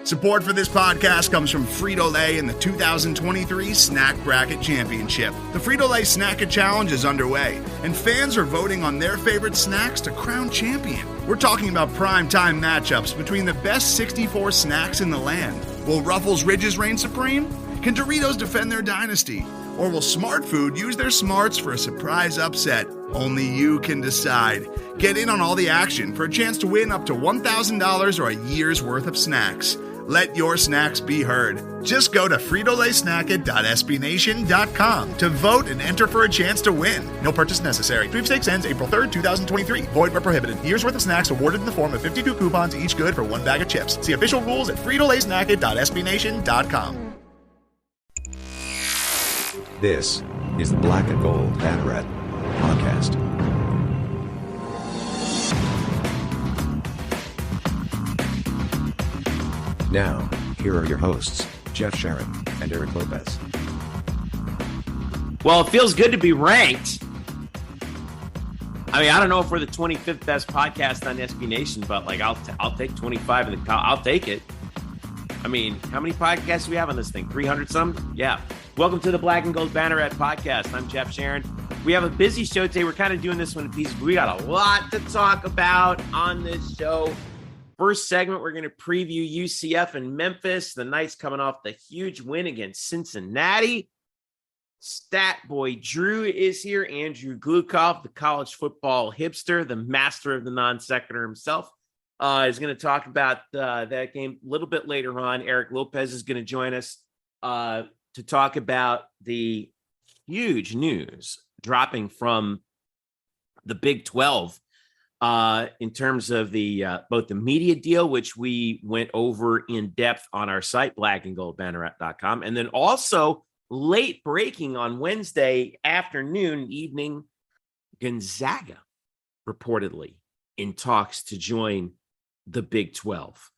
Support for this podcast comes from Frito-Lay and the 2023 Snack Bracket Championship. The Frito-Lay Snack-It Challenge is underway, and fans are voting on their favorite snacks to crown champion. We're talking about prime-time matchups between the best 64 snacks in the land. Will Ruffles Ridges reign supreme? Can Doritos defend their dynasty? Or will Smart Food use their smarts for a surprise upset? Only you can decide. Get in on all the action for a chance to win up to $1,000 or a year's worth of snacks. Let your snacks be heard. Just go to fritolaysnacket.sbnation.com to vote and enter for a chance to win. No purchase necessary. Sweepstakes ends April 3rd, 2023. Void where prohibited. Year's worth of snacks awarded in the form of 52 coupons, each good for one bag of chips. See official rules at fritolaysnacket.sbnation.com. This is the Black Gold Banneret Podcast. Now, here are your hosts, Jeff Sharon and Eric Lopez. Well, it feels good to be ranked. I mean, I don't know if we're the 25th best podcast on SB Nation, but like I'll take 25 and I'll take it. I mean, how many podcasts do we have on this thing? 300 some? Yeah. Welcome to the Black and Gold Banneret Podcast. I'm Jeff Sharon. We have a busy show today. We're kind of doing this one in pieces. We got a lot to talk about on this show. First segment, we're going to preview UCF and Memphis. The Knights coming off the huge win against Cincinnati. Stat Boy Drew is here. Andrew Glukov, the college football hipster, the master of the non-sequitur himself, is going to talk about that game a little bit later on. Eric Lopez is going to join us to talk about the huge news dropping from the Big 12. In terms of the both the media deal, which we went over in depth on our site, blackandgoldbanneret.com, and then also late breaking on Wednesday afternoon, evening, Gonzaga reportedly in talks to join the Big 12.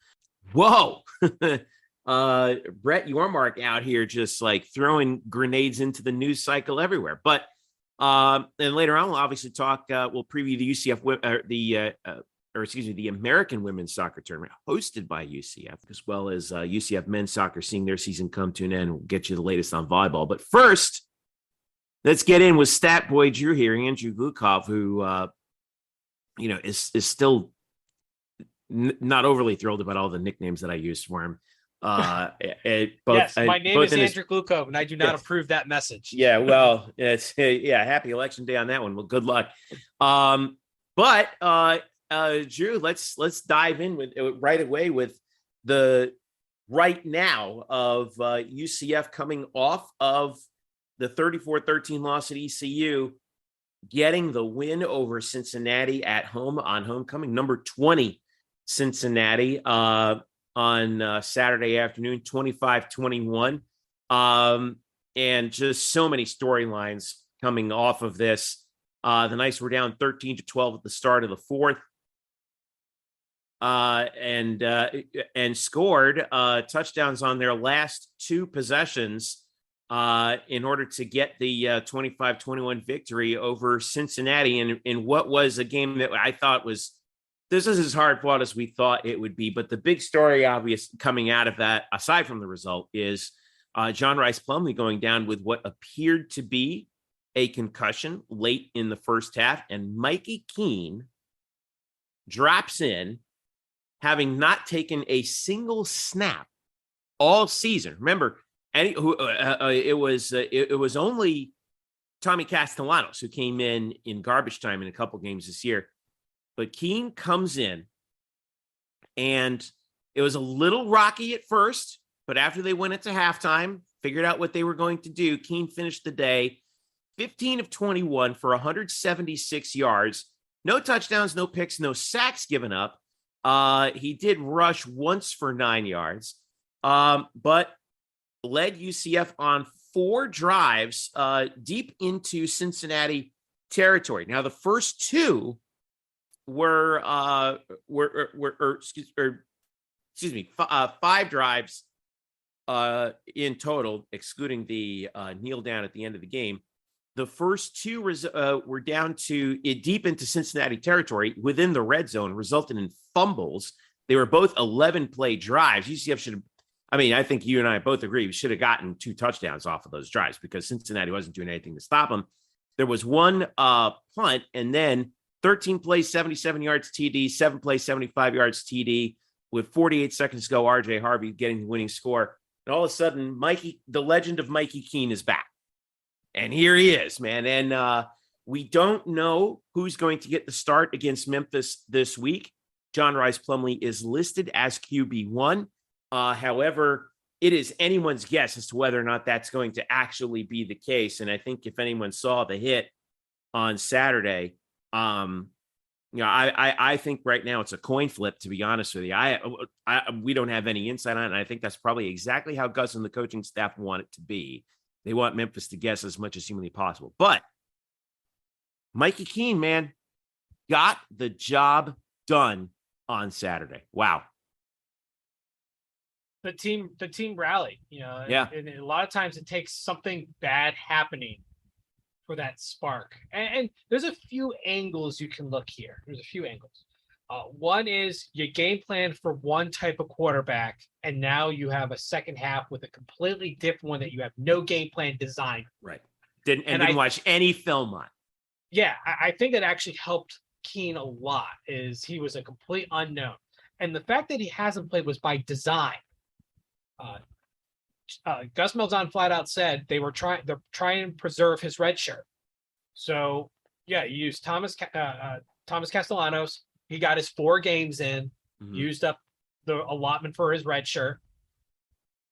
Whoa. Brett Yormark out here just like throwing grenades into the news cycle everywhere. But and later on, we'll obviously talk. We'll preview the UCF, the American Women's Soccer Tournament hosted by UCF, as well as UCF Men's Soccer seeing their season come to an end. We'll get you the latest on volleyball. But first, let's get in with Stat Boy Drew here, Andrew Glukov, who is still not overly thrilled about all the nicknames that I used for him. My name is Andrew Glukov, and I do not approve that message. Yeah, well, it's happy election day on that one. Well, good luck. But Drew, let's dive in with right away with the right now of UCF coming off of the 34-13 loss at ECU, getting the win over Cincinnati at home on homecoming, number 20 Cincinnati. On Saturday afternoon, 25-21. And just so many storylines coming off of this. The Knights were down 13-12 at the start of the fourth. And scored touchdowns on their last two possessions in order to get the 25-21 victory over Cincinnati in what was a game that I thought was, this is as hard fought as we thought it would be. But the big story, obvious, coming out of that, aside from the result, is John Rice Plumlee going down with what appeared to be a concussion late in the first half. And Mikey Keene drops in, having not taken a single snap all season. Remember, it was only Tommy Castellanos who came in garbage time in a couple games this year. But Keene comes in, and it was a little rocky at first, but after they went into halftime, figured out what they were going to do, Keene finished the day 15 of 21 for 176 yards, no touchdowns, no picks, no sacks given up. He did rush once for 9 yards, but led UCF on 4 drives deep into Cincinnati territory. Now, the first two were 5 drives in total, excluding the kneel down at the end of the game. The first two were down to deep into Cincinnati territory within the red zone, resulting in fumbles They were both 11-play drives. UCF should have, I mean, I think you and I both agree we should have gotten 2 touchdowns off of those drives because Cincinnati wasn't doing anything to stop them. There was one punt and then 13 plays, 77 yards TD, 7 plays, 75 yards TD with 48 seconds to go. RJ Harvey getting the winning score. And all of a sudden, the legend of Mikey Keene is back. And here he is, man. And we don't know who's going to get the start against Memphis this week. John Rice Plumlee is listed as QB1. However, it is anyone's guess as to whether or not that's going to actually be the case. And I think if anyone saw the hit on Saturday, I think right now it's a coin flip, to be honest with you. We don't have any insight on it. And I think that's probably exactly how Gus and the coaching staff want it to be. They want Memphis to guess as much as humanly possible. But Mikey Keene, man, got the job done on Saturday. Wow. The team rallied, Yeah. And a lot of times it takes something bad happening for that spark. And there's a few angles you can look here. There's a few angles. One is you game plan for one type of quarterback, and now you have a second half with a completely different one that you have no game plan designed. Right. Didn't watch any film on. Yeah, I think that actually helped Keene a lot. Is he was a complete unknown, and the fact that he hasn't played was by design. Gus Malzahn flat out said they're trying to preserve his red shirt. So yeah, you used Thomas Castellanos. He got his 4 games in, used up the allotment for his red shirt.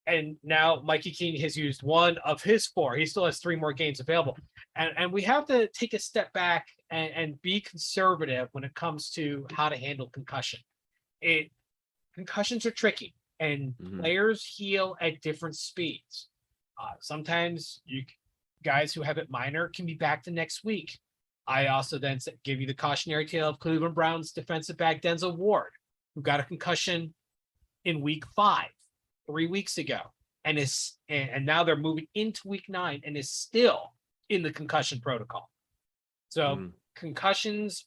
And now Mikey Keene has used 1 of his 4. He still has 3 more games available. And we have to take a step back and be conservative when it comes to how to handle concussion. Concussions are tricky, and players heal at different speeds. Sometimes guys who have it minor can be back the next week. I also then give you the cautionary tale of Cleveland Browns defensive back Denzel Ward, who got a concussion in week 5, 3 weeks ago, and now they're moving into week 9 and is still in the concussion protocol. So concussions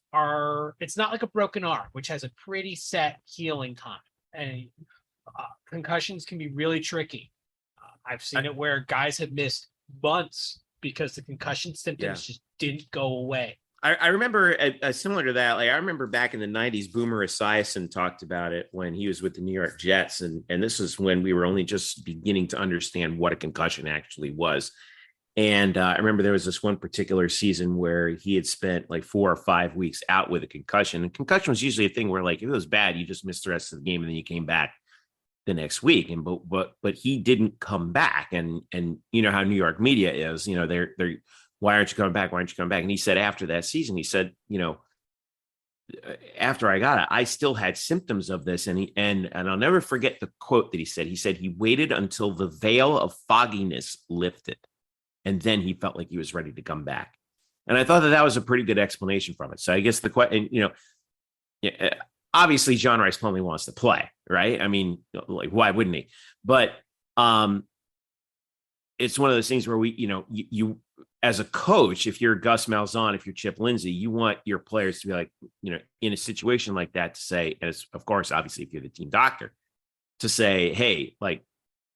it's not like a broken arm, which has a pretty set healing time. And concussions can be really tricky. I've seen it where guys have missed months because the concussion symptoms just didn't go away. I remember similar to that. Like I remember back in the 90s, Boomer Esiason talked about it when he was with the New York Jets. And this is when we were only just beginning to understand what a concussion actually was. And I remember there was this one particular season where he had spent like 4 or 5 weeks out with a concussion. And concussion was usually a thing where, like, if it was bad, you just missed the rest of the game and then you came back the next week. And but he didn't come back. And you know how New York media is, they're why aren't you coming back? Why aren't you coming back? And he said after that season, he said, after I got it, I still had symptoms of this. And I'll never forget the quote that he said. He said he waited until the veil of fogginess lifted, and then he felt like he was ready to come back. And I thought that was a pretty good explanation from it. So I guess the question, obviously John Rice Plumlee wants to play, right? I mean, like, why wouldn't he? But it's one of those things where you as a coach, if you're Gus Malzahn, if you're Chip Lindsey, you want your players to be like, in a situation like that to say, as of course, obviously, if you're the team doctor, to say, hey, like,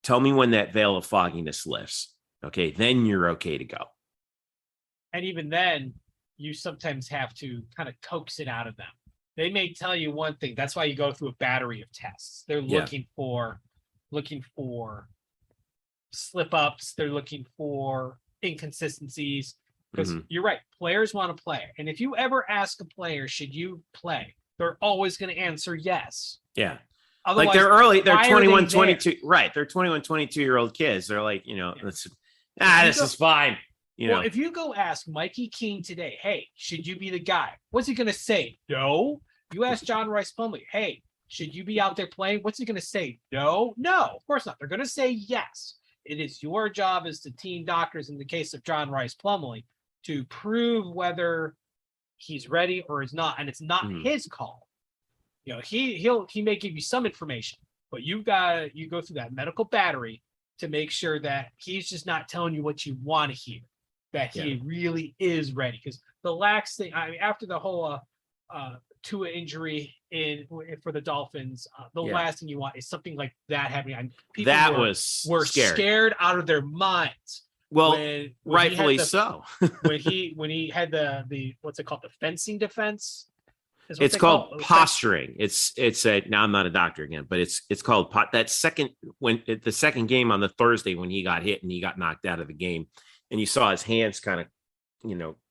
tell me when that veil of fogginess lifts. Okay, then you're okay to go. And even then, you sometimes have to kind of coax it out of them. They may tell you one thing. That's why you go through a battery of tests. They're looking for slip ups. They're looking for inconsistencies. Because you're right, players want to play. And if you ever ask a player, should you play? They're always going to answer yes. Yeah. Otherwise, like they're 21, 22. Right. They're 21, 22-year-old kids. They're like, this is fine. Well, if you go ask Mikey Keene today, hey, should you be the guy? What's he going to say? No. You ask John Rice Plumlee, hey, should you be out there playing? What's he going to say? No, of course not. They're going to say yes. It is your job as the team doctors, in the case of John Rice Plumlee, to prove whether he's ready or is not. And it's not his call. He may give you some information, but you go through that medical battery to make sure that he's just not telling you what you want to hear, that he really is ready. Because the lax thing, after the whole Tua injury for the Dolphins, the Yeah. last thing you want is something like that happening. People That were scared. scared out of their minds. Well, when rightfully so. when he had the what's it called, the fencing defense. It's called posturing. It's now I'm not a doctor again, but it's called the second game on the Thursday when he got hit and he got knocked out of the game, and you saw his hands kind of,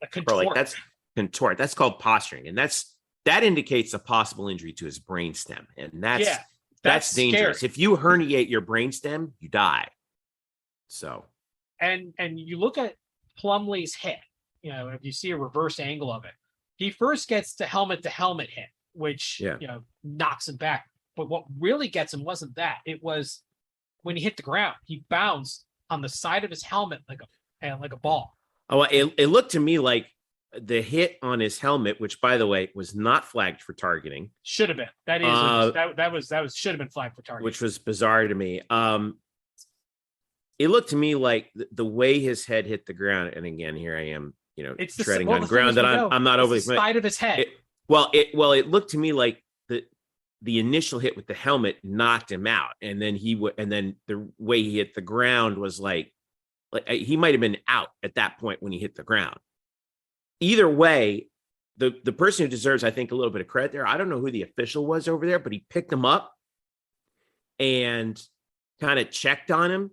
contort. that's contort. That's called posturing, and that indicates a possible injury to his brainstem, and that's dangerous. Scary. If you herniate your brainstem, you die. So, and you look at Plumlee's hit. If you see a reverse angle of it. He first gets the helmet hit, which knocks him back. But what really gets him wasn't that. It was when he hit the ground. He bounced on the side of his helmet like a ball. Oh, it looked to me like the hit on his helmet, which by the way was not flagged for targeting. Should have been. That should have been flagged for targeting, which was bizarre to me. It looked to me like the way his head hit the ground, and again, here I am. It's treading on ground that I'm not overly familiar. Side of his head. It looked to me like the initial hit with the helmet knocked him out, and then the way he hit the ground was like he might have been out at that point when he hit the ground. Either way, the person who deserves, I think, a little bit of credit there. I don't know who the official was over there, but he picked him up and kind of checked on him.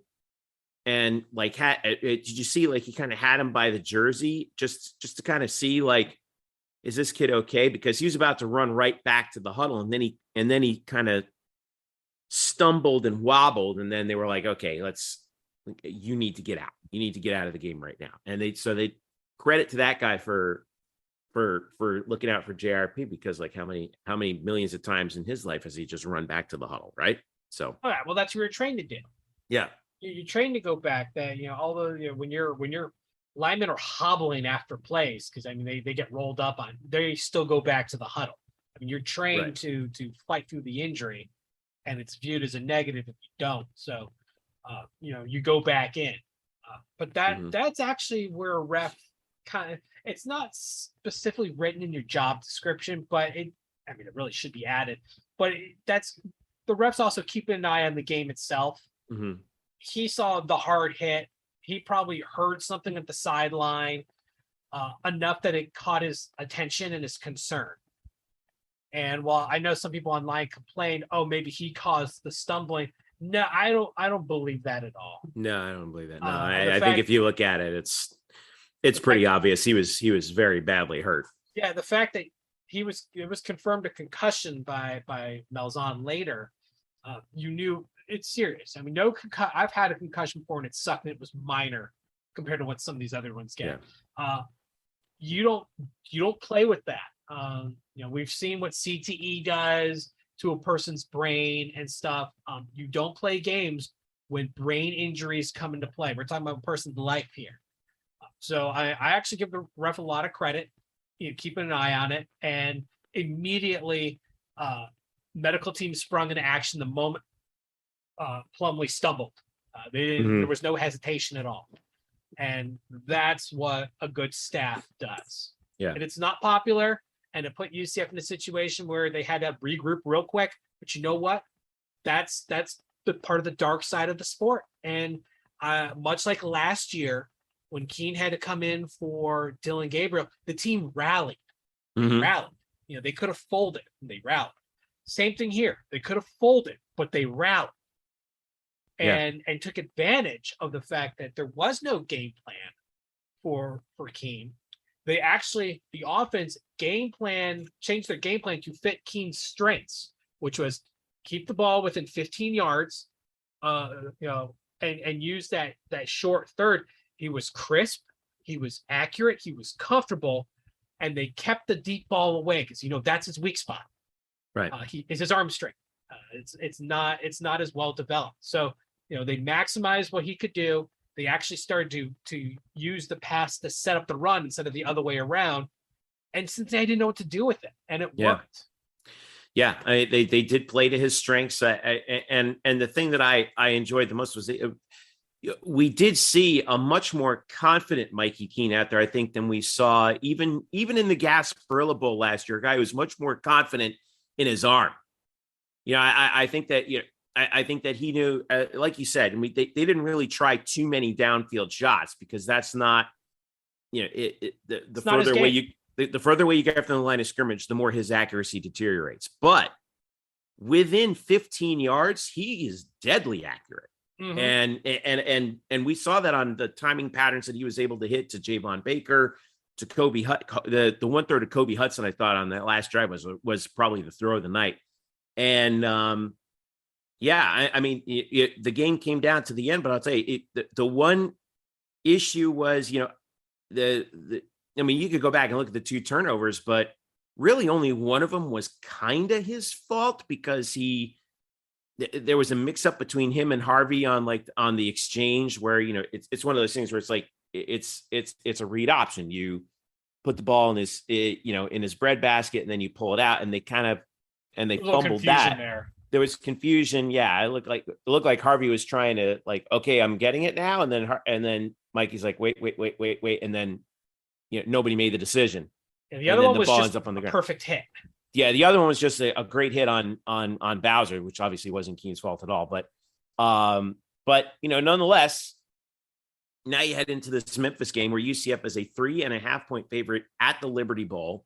And did you see he kind of had him by the jersey just to kind of see is this kid okay? Because he was about to run right back to the huddle, and then he kind of stumbled and wobbled, and then they were like, okay, you need to get out. You need to get out of the game right now. And they credit to that guy for looking out for JRP, because how many millions of times in his life has he just run back to the huddle, right? So all right, well, that's what you're trained to do. Yeah. You're trained to go back. That although when your linemen are hobbling after plays, because they get rolled up on, they still go back to the huddle. You're trained to fight through the injury, and it's viewed as a negative if you don't. So you go back in. But that's actually where a ref it's not specifically written in your job description, but it really should be added. But that's the refs also keeping an eye on the game itself. Mm-hmm. He saw the hard hit. He probably heard something at the sideline enough that it caught his attention and his concern. And while I know some people online complained, oh, maybe he caused the stumbling. No, I don't believe that at all. No, I don't believe that. No, I think if you look at it, it's pretty obvious. He was very badly hurt. Yeah, the fact that it was confirmed a concussion by Malzahn later. You knew it's serious. I've had a concussion before and it sucked, and it was minor compared to what some of these other ones get. Yeah. You don't play with that. We've seen what CTE does to a person's brain and stuff. You don't play games when brain injuries come into play. We're talking about a person's life here. So I actually give the ref a lot of credit, keeping an eye on it, and immediately medical team sprung into action the moment Plumlee stumbled. There was no hesitation at all. And that's what a good staff does. Yeah. And it's not popular, and it put UCF in a situation where they had to regroup real quick. But you know what? That's the part of the dark side of the sport. And much like last year, when Keene had to come in for Dylan Gabriel, the team rallied. They rallied. They could have folded, and they rallied. Same thing here. They could have folded, but they rallied. And took advantage of the fact that there was no game plan for Keene. The offense changed their game plan to fit Keene's strengths, which was keep the ball within 15 yards, and use that short third. He was crisp, he was accurate, he was comfortable, and they kept the deep ball away because that's his weak spot. Right. It's his arm strength. It's not as well developed. So they maximized what he could do. They actually started to use the pass to set up the run instead of the other way around. And Cincinnati didn't know what to do with it, and it worked. Yeah, they did play to his strengths. And the thing that I enjoyed the most was we did see a much more confident Mikey Keene out there, I think, than we saw even in the Gasparilla Bowl last year. A guy who was much more confident in his arm. I think that I think that he knew, like you said, and they didn't really try too many downfield shots because that's not, the further away the further away you get from the line of scrimmage, the more his accuracy deteriorates. But within 15 yards, he is deadly accurate. Mm-hmm. And we saw that on the timing patterns that he was able to hit to Javon Baker, to Kobe the one throw to Kobe Hudson, I thought on that last drive was probably the throw of the night. And the game came down to the end, but I'll tell you, the one issue was, you could go back and look at the 2 turnovers, but really only one of them was kind of his fault because there was a mix up between him and Harvey on the exchange where, it's one of those things where it's like, it's a read option. You put the ball in his breadbasket and then you pull it out and they fumbled that. There was confusion. Yeah. It looked like Harvey was trying to okay, I'm getting it now. And then Mikey's like, wait. And then, nobody made the decision. And the other one was just up on the ground. Perfect hit. Yeah, the other one was just a great hit on Bowser, which obviously wasn't Keene's fault at all. But nonetheless, now you head into this Memphis game where UCF is a 3.5-point favorite at the Liberty Bowl.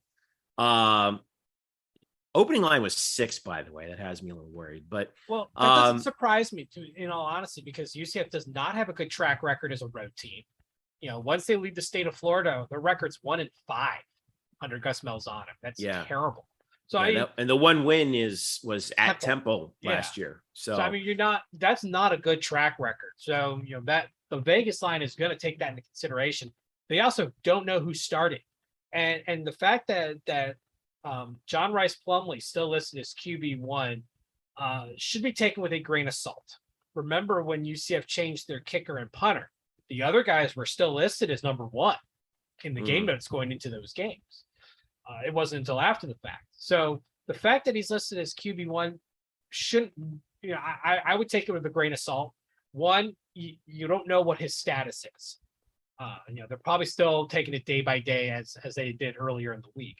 Opening line was 6, by the way. That has me a little worried. But that doesn't surprise me, in all honesty, because UCF does not have a good track record as a road team. Once they leave the state of Florida, their record's 1-5 under Gus Malzahn. That's terrible. So and the one win was at Temple last year. So that's not a good track record. So, that the Vegas line is going to take that into consideration. They also don't know who's starting. And the fact that John Rice Plumlee still listed as QB1 should be taken with a grain of salt. Remember when UCF changed their kicker and punter, the other guys were still listed as number 1 in the game notes going into those games. It wasn't until after the fact. So the fact that he's listed as QB1 shouldn't, I would take it with a grain of salt. One, you don't know what his status is. They're probably still taking it day by day as they did earlier in the week.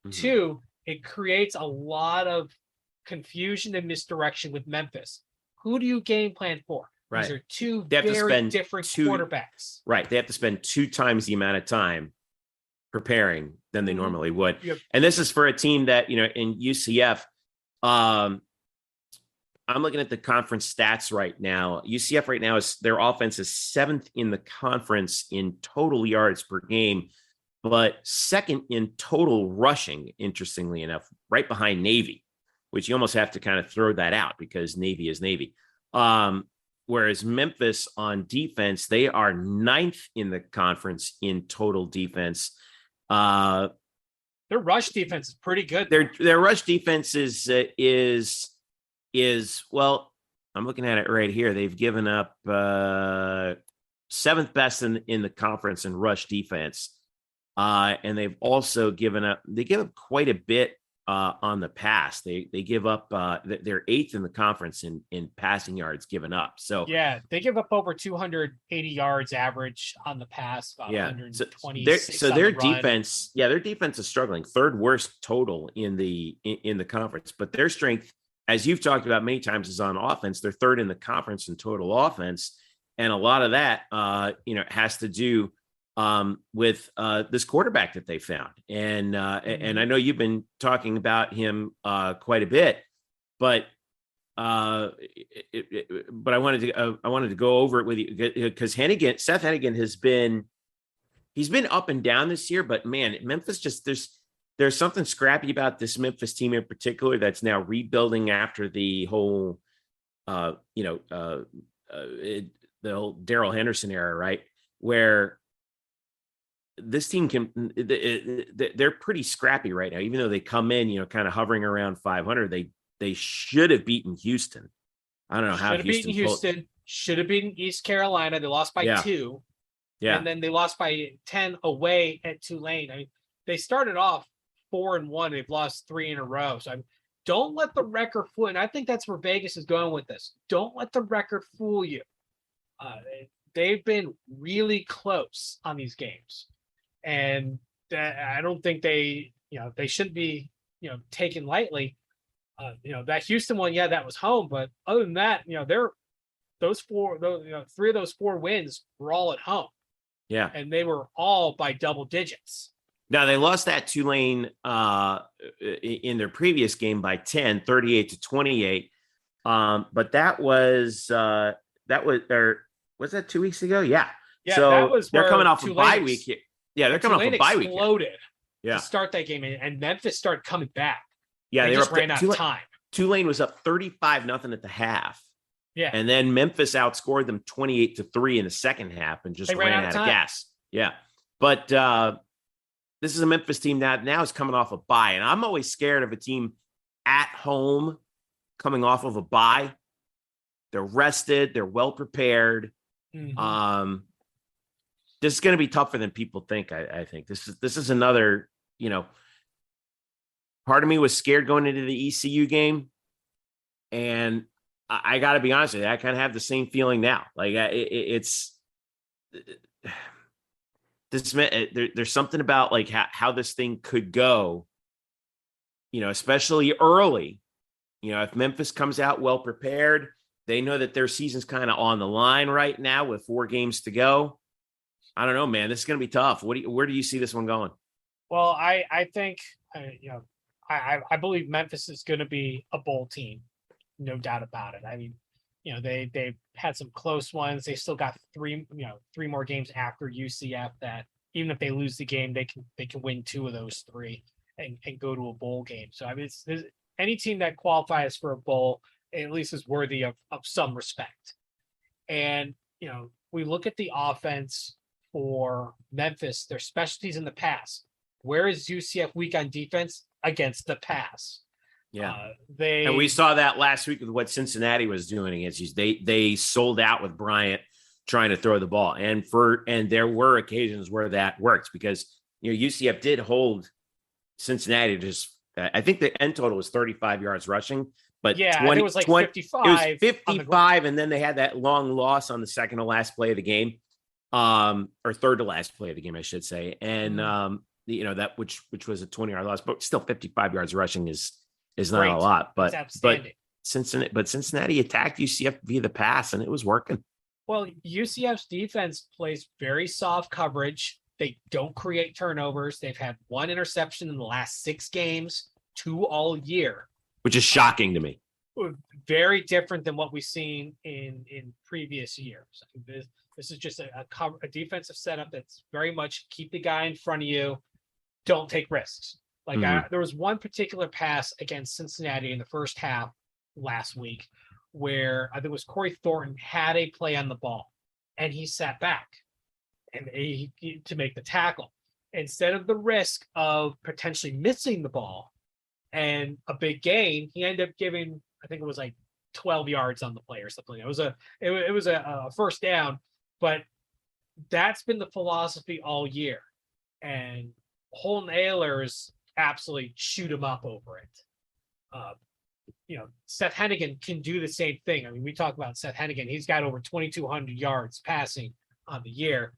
Mm-hmm. 2, it creates a lot of confusion and misdirection with Memphis. Who do you game plan for? Right. These are 2 very different quarterbacks. Right. They have to spend 2 times the amount of time preparing than they normally would. Yep. And this is for a team that, in UCF, I'm looking at the conference stats right now. UCF right now their offense is 7th in the conference in total yards per game, but 2nd in total rushing, interestingly enough, right behind Navy, which you almost have to kind of throw that out because Navy is Navy. Whereas Memphis on defense, they are 9th in the conference in total defense. Their rush defense is pretty good. Their rush defense is well, I'm looking at it right here. They've given up 7th best in the conference in rush defense. And they've also give up quite a bit on the pass. They give up they're 8th in the conference in passing yards given up. So they give up over 280 yards average on the pass, about 120. So their defense, their defense is struggling. 3rd worst total in the conference, but their strength, as you've talked about many times, is on offense. They're 3rd in the conference in total offense, and a lot of that has to do with this quarterback that they found. And I know you've been talking about him quite a bit, but I wanted to go over it with you because Seth Hennigan he's been up and down this year, but man, Memphis there's something scrappy about this Memphis team in particular that's now rebuilding after the whole the whole Darrell Henderson era, right? Where this team they're pretty scrappy right now, even though they come in, kind of hovering around 500. They should have beaten Houston. I don't know how Houston should have beaten East Carolina. They lost by 2. Yeah. And then they lost by 10 away at Tulane. I mean, they started off 4-1. They've lost 3 in a row. So don't let the record fool. And I think that's where Vegas is going with this. Don't let the record fool you. they've been really close on these games, and I don't think they shouldn't be taken lightly. That Houston one, yeah, that was home, but other than that, three of those four wins were all at home. Yeah, and they were all by double digits. Now they lost that Tulane in their previous game by 10, 38-28. But that was was that 2 weeks ago? Yeah. So that was they're coming off Tulane a bye week. Yeah, they're coming off a bye week. Exploded to start that game, and Memphis started coming back. Yeah, they just ran out of time. Tulane was up 35-0 at the half. Yeah. And then Memphis outscored them 28-3 in the second half and just ran out of gas. Yeah. But this is a Memphis team that now is coming off a bye. And I'm always scared of a team at home coming off of a bye. They're rested. They're well prepared. Mm-hmm. This is going to be tougher than people think. I think this is another, part of me was scared going into the ECU game. And I got to be honest with you, I kind of have the same feeling now. Like there's something about like how this thing could go, especially early. If Memphis comes out well prepared, they know that their season's kind of on the line right now with 4 games to go. I don't know, man. This is going to be tough. Where do you see this one going? Well, I think, I believe Memphis is going to be a bowl team. No doubt about it. I mean, they've had some close ones. They still got 3 more games after UCF that even if they lose the game, they can win 2 of those 3 and go to a bowl game. So I mean, any team that qualifies for a bowl at least is worthy of some respect. And we look at the offense for Memphis, their specialties in the pass. Where is UCF weak on defense? Against the pass. Yeah, and we saw that last week with what Cincinnati was doing against you. They sold out with Bryant trying to throw the ball, and there were occasions where that worked because UCF did hold Cincinnati to just. I think the end total was 35 yards rushing, but yeah, it was like 55. It was 55, and then they had that long loss on the second to last play of the game, or third to last play of the game, I should say, and that which was a 20-yard loss, but still 55 yards rushing is not great. A lot, but Cincinnati attacked UCF via the pass, and it was working. Well, UCF's defense plays very soft coverage. They don't create turnovers. They've had 1 interception in the last 6 games, 2 all year, which is shocking to me. Very different than what we've seen in previous years. This is just a defensive setup that's very much keep the guy in front of you, don't take risks. Like there was one particular pass against Cincinnati in the first half last week where I think it was Corey Thornton had a play on the ball and he sat back and to make the tackle. Instead of the risk of potentially missing the ball and a big gain, he ended up giving, I think it was like 12 yards on the play or something. It was a first down, but that's been the philosophy all year. And Holton Ahlers absolutely shoot him up over it. Seth Hennigan can do the same thing. I mean, we talk about Seth Hennigan. He's got over 2,200 yards passing on the year.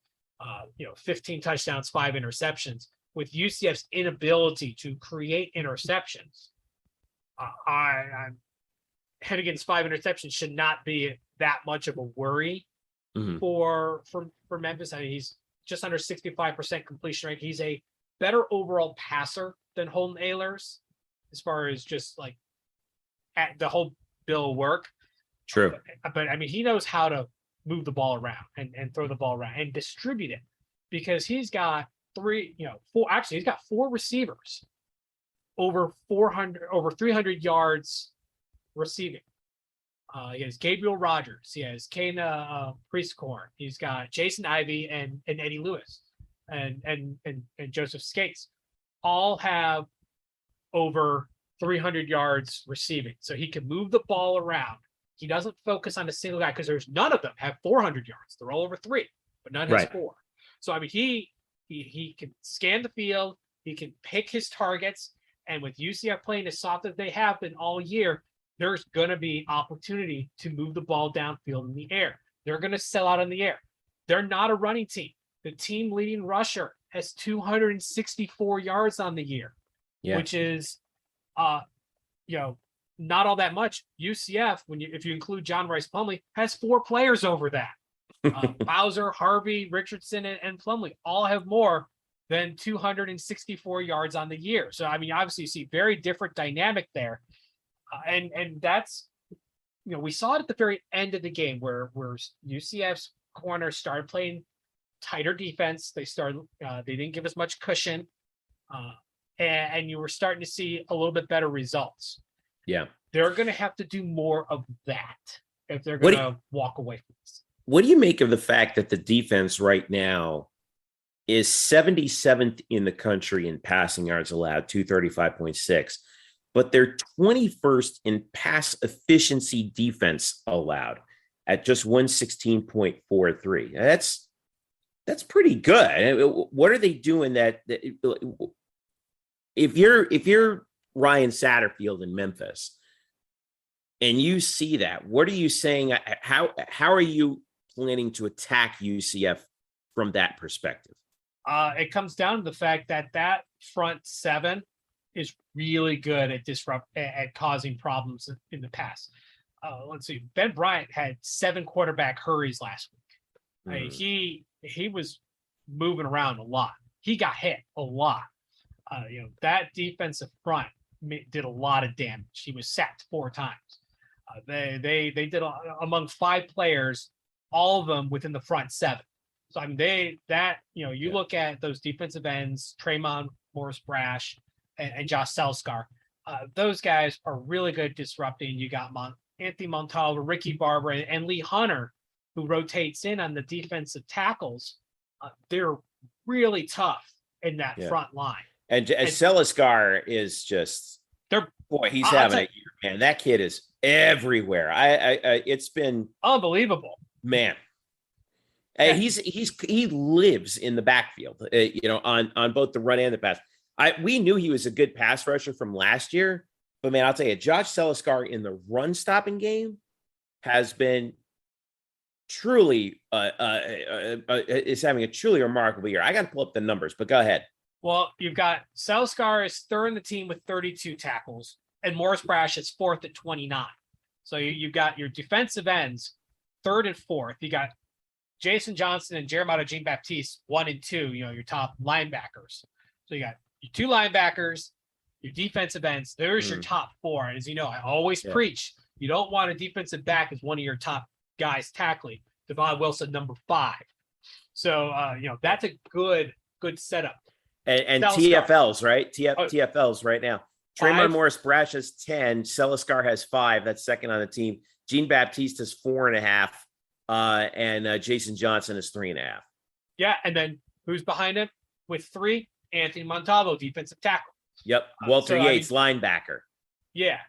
15 touchdowns, 5 interceptions. With UCF's inability to create interceptions, Hennigan's 5 interceptions should not be that much of a worry for Memphis. I mean, he's just under 65% completion rate. He's a better overall passer than Holton Ahlers as far as just like at the whole bill of work. True. But I mean, he knows how to move the ball around and throw the ball around and distribute it because he's got 4 receivers over 300 yards receiving. He has Gabriel Rogers. He has Kana Priestcorn. He's got Jason Ivey and Eddie Lewis and Joseph Skates. All have over 300 yards receiving. So he can move the ball around. He doesn't focus on a single guy because there's none of them have 400 yards. They're all over 3, but none has 4. So, I mean, he can scan the field. He can pick his targets. And with UCF playing as soft as they have been all year, there's going to be opportunity to move the ball downfield in the air. They're going to sell out in the air. They're not a running team. The team leading rusher has 264 yards on the year, which is, not all that much. UCF, if you include John Rice Plumlee, has 4 players over that. Bowser, Harvey, Richardson, and Plumlee all have more than 264 yards on the year. So, I mean, obviously you see very different dynamic there. And that's, we saw it at the very end of the game where UCF's corner started playing tighter defense. They didn't give as much cushion. And you were starting to see a little bit better results. Yeah. They're going to have to do more of that if they're going to walk away from this. What do you make of the fact that the defense right now is 77th in the country in passing yards allowed, 235.6, but they're 21st in pass efficiency defense allowed at just 116.43. That's pretty good. What are they doing that if you're Ryan Satterfield in Memphis and you see that, what are you saying? How are you planning to attack UCF from that perspective? It comes down to the fact that front 7 is really good at causing problems in the pass. Let's see. Ben Bryant had 7 quarterback hurries last week. I mean, he was moving around a lot. He got hit a lot. That defensive front did a lot of damage. He was sacked 4 times. They did among 5 players, all of them within the front 7. So I mean, you look at those defensive ends, Tremont Morris-Brash and Josh Selskar. Those guys are really good disrupting. You got Anthony Montalvo, Ricky Barber, and Lee Hunter, who rotates in on the defensive tackles. They're really tough in that front line. And Selskar is just, he's having a year, man. That kid is everywhere. It's been unbelievable, man. He lives in the backfield, on both the run and the pass. We knew he was a good pass rusher from last year, but man, I'll tell you, Josh Selskar in the run stopping game has been truly is having a truly remarkable year. I got to pull up the numbers, but go ahead. Well, you've got Selskar is third in the team with 32 tackles, and Morris-Brash is 4th at 29. So you've got your defensive ends 3rd and 4th. You got Jason Johnson and Jeremiah Jean-Baptiste 1 and 2. Your top linebackers. So you got your 2 linebackers, your defensive ends. There's your top 4. And as you know, I always preach, you don't want a defensive back as one of your top guys tackling. Devon Wilson, number 5. So that's a good setup. And TFLs, right? TFLs right now. Tremont Morris-Brash has 10. Selskar has 5. That's second on the team. Jean-Baptiste is 4.5. And Jason Johnson is 3.5. Yeah, and then who's behind him with 3? Anthony Montalvo, defensive tackle. Yep, Walter Yates, linebacker. Yeah,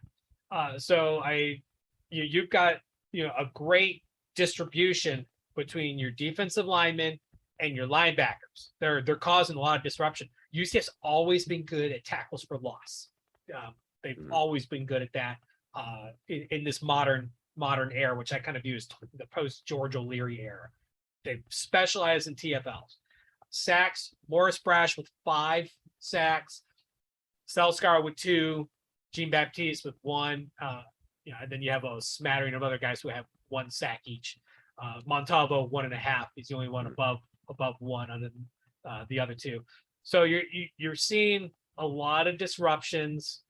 you've got a great distribution between your defensive linemen and your linebackers. They're causing a lot of disruption. UCF's always been good at tackles for loss. They've always been good at that in this modern era, which I kind of view as the post George O'Leary era. They specialize in TFLs. Sacks, Morris-Brash with 5 sacks, Selskar with 2, Jean-Baptiste with 1. And then you have a smattering of other guys who have 1 sack each. Montalvo 1.5. He's the only one above 1 on the other 2. So you're seeing a lot of disruptions,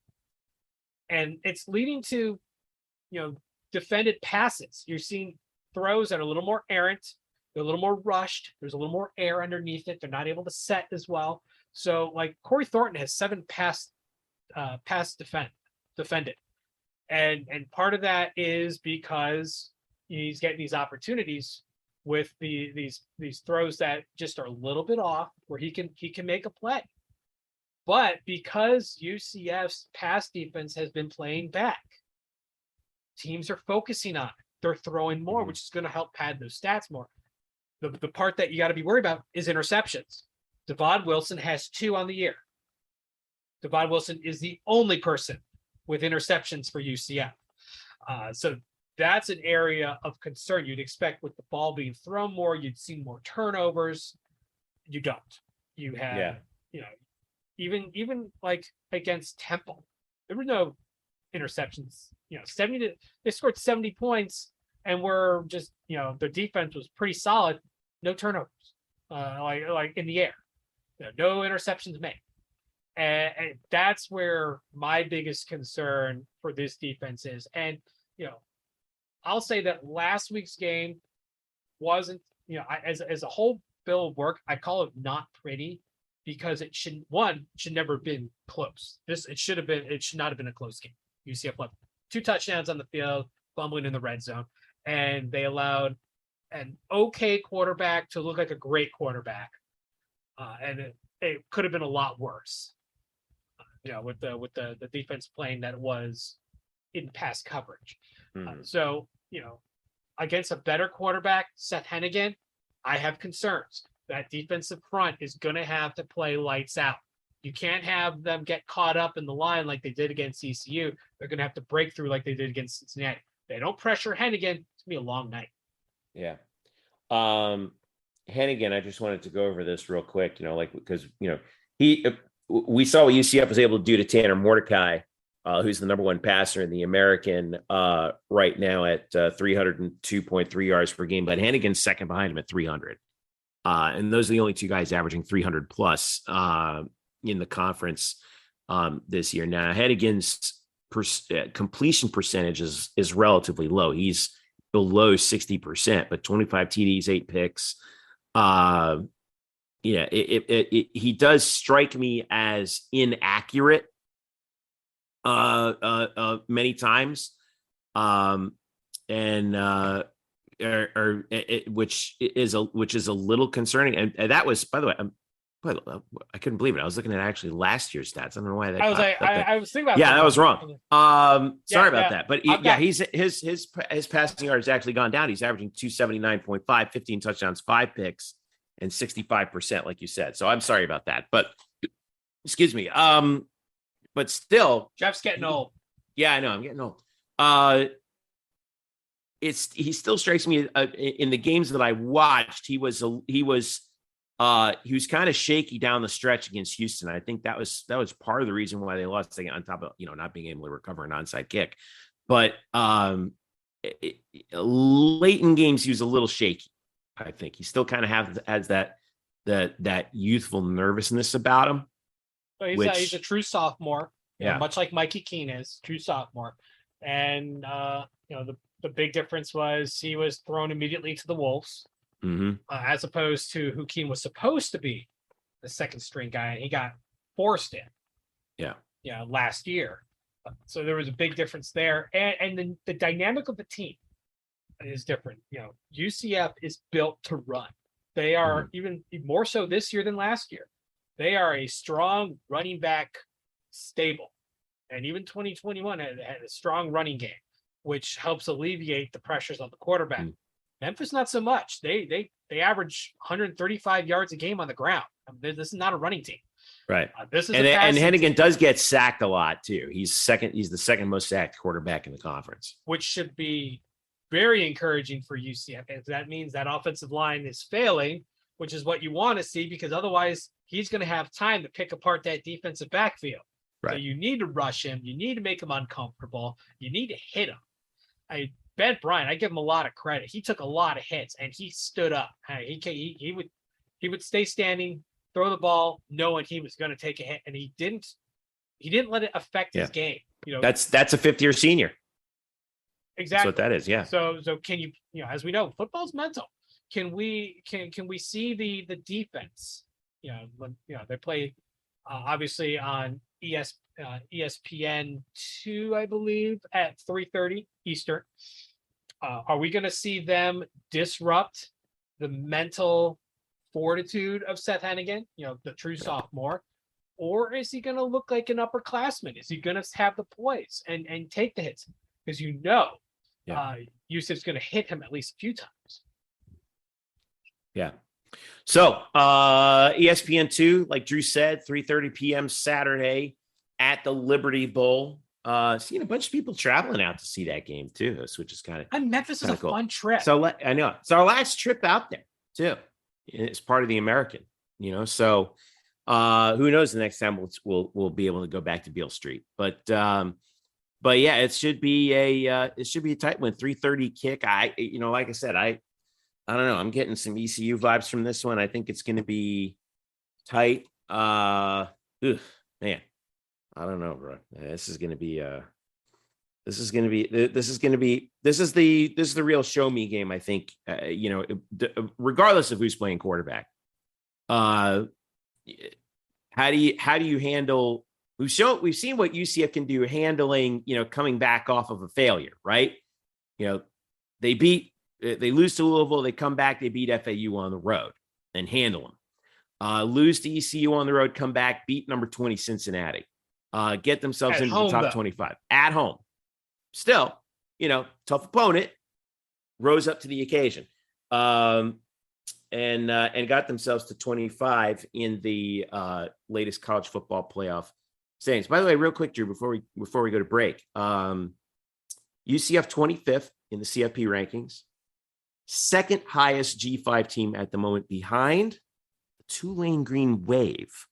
and it's leading to defended passes. You're seeing throws that are a little more errant. They're a little more rushed. There's a little more air underneath it. They're not able to set as well. So like Corey Thornton has 7 pass defended. And part of that is because he's getting these opportunities with these throws that just are a little bit off where he can make a play. But because UCF's pass defense has been playing back, teams are focusing on it. They're throwing more, which is going to help pad those stats more. The part that you got to be worried about is interceptions. Devon Wilson has 2 on the year. Devon Wilson is the only person with interceptions for UCF. So that's an area of concern. You'd expect with the ball being thrown more, you'd see more turnovers. You don't. You have, even like against Temple, there were no interceptions. They scored 70 points and were just, their defense was pretty solid. No turnovers, like in the air. No interceptions made. And that's where my biggest concern for this defense is. And, I'll say that last week's game wasn't, as a whole bill of work, I call it not pretty because it should never have been close. It should not have been a close game. UCF left 2 touchdowns on the field, fumbling in the red zone, and they allowed an okay quarterback to look like a great quarterback. And it could have been a lot worse. With the defense playing that was in pass coverage. So, against a better quarterback, Seth Hennigan, I have concerns. That defensive front is going to have to play lights out. You can't have them get caught up in the line like they did against ECU. They're going to have to break through like they did against Cincinnati. They don't pressure Hennigan, it's going to be a long night. Yeah. Hennigan, I just wanted to go over this real quick, because, we saw what UCF was able to do to Tanner Mordecai, who's the number 1 passer in the American right now at 302.3 yards per game, but Hennigan's second behind him at 300. And those are the only 2 guys averaging 300 plus in the conference this year. Now, Hennigan's completion percentage is relatively low. He's below 60%, but 25 TDs, 8 picks. He does strike me as inaccurate many times, which is a little concerning. And that was, by the way, I couldn't believe it. I was looking at actually last year's stats. I don't know why that. I was thinking about. Yeah, that was wrong. Sorry about that. But his passing yard has actually gone down. He's averaging 279.5, 15 touchdowns, 5 picks, and 65%, like you said. So I'm sorry about that. But excuse me. But still, Jeff's getting old. Yeah, I know. I'm getting old. He still strikes me in the games that I watched. He was kind of shaky down the stretch against Houston. I think that was part of the reason why they lost, on top of not being able to recover an onside kick. But late in games, he was a little shaky. I think he still kind of has that youthful nervousness about him. So he's a true sophomore. Much like Mikey Keene is true sophomore. And the big difference was he was thrown immediately to the Wolves. As opposed to who Keene was supposed to be, the second string guy, and he got forced in. Last year. So there was a big difference there, and then the dynamic of the team is different. UCF is built to run. They are even more so this year than last year. They are a strong running back stable, and even 2021 had a strong running game, which helps alleviate the pressures on the quarterback. Memphis, not so much. They average 135 yards a game on the ground. This is not a running team, right? This is and Hennigan does get sacked a lot too. He's the second most sacked quarterback in the conference, which should be very encouraging for UCF. If that means that offensive line is failing, which is what you want to see, because otherwise he's going to have time to pick apart that defensive backfield. Right. So you need to rush him. You need to make him uncomfortable. You need to hit him. Ben Bryant, I give him a lot of credit. He took a lot of hits and he stood up. He would stay standing, throw the ball, knowing he was going to take a hit, and he didn't let it affect his game. That's a 5th-year senior. Exactly. That's what that is. Yeah. So can you as we know, football's mental. Can we see the defense? When they play obviously on ESPN 2, I believe, at 3:30 Eastern. Are we going to see them disrupt the mental fortitude of Seth Hennigan, the true sophomore, or is he going to look like an upperclassman? Is he going to have the poise and take the hits? Because Yusuf's going to hit him at least a few times. Yeah. So ESPN 2, like Drew said, 3:30 p.m. Saturday at the Liberty Bowl. Seeing a bunch of people traveling out to see that game too, which is kind of. And Memphis is a cool. fun trip. So I know it's our last trip out there too. It's part of the American, So who knows? The next time we'll be able to go back to Beale Street, but yeah, it should be a tight one. 3:30 kick. Like I said, I don't know. I'm getting some ECU vibes from this one. I think it's going to be tight. Man, I don't know, bro. This is the real show me game. I think, regardless of who's playing quarterback, how do you handle, we've seen what UCF can do handling, coming back off of a failure, right? They lose to Louisville, they come back, they beat FAU on the road and handle them. Lose to ECU on the road, come back, beat number 20 Cincinnati. Get themselves into the top 25 at home. Still, tough opponent, rose up to the occasion, and got themselves to 25 in the latest college football playoff standings. By the way, real quick, Drew, before we go to break, UCF 25th in the CFP rankings, second highest G5 team at the moment, behind the Tulane Green Wave,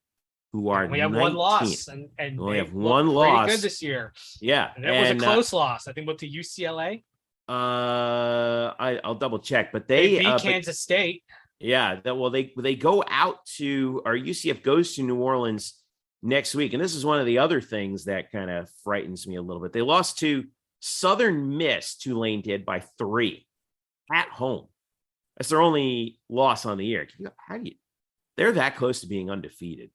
who are we have 19th. one loss, and we have one loss. Pretty good this year. Yeah, and it was a close loss. I think went to UCLA. I'll double check, but they beat Kansas State. Yeah, they go out to, or UCF goes to New Orleans next week, and this is one of the other things that kind of frightens me a little bit. They lost to Southern Miss. Tulane did by 3 at home. That's their only loss on the year. They're that close to being undefeated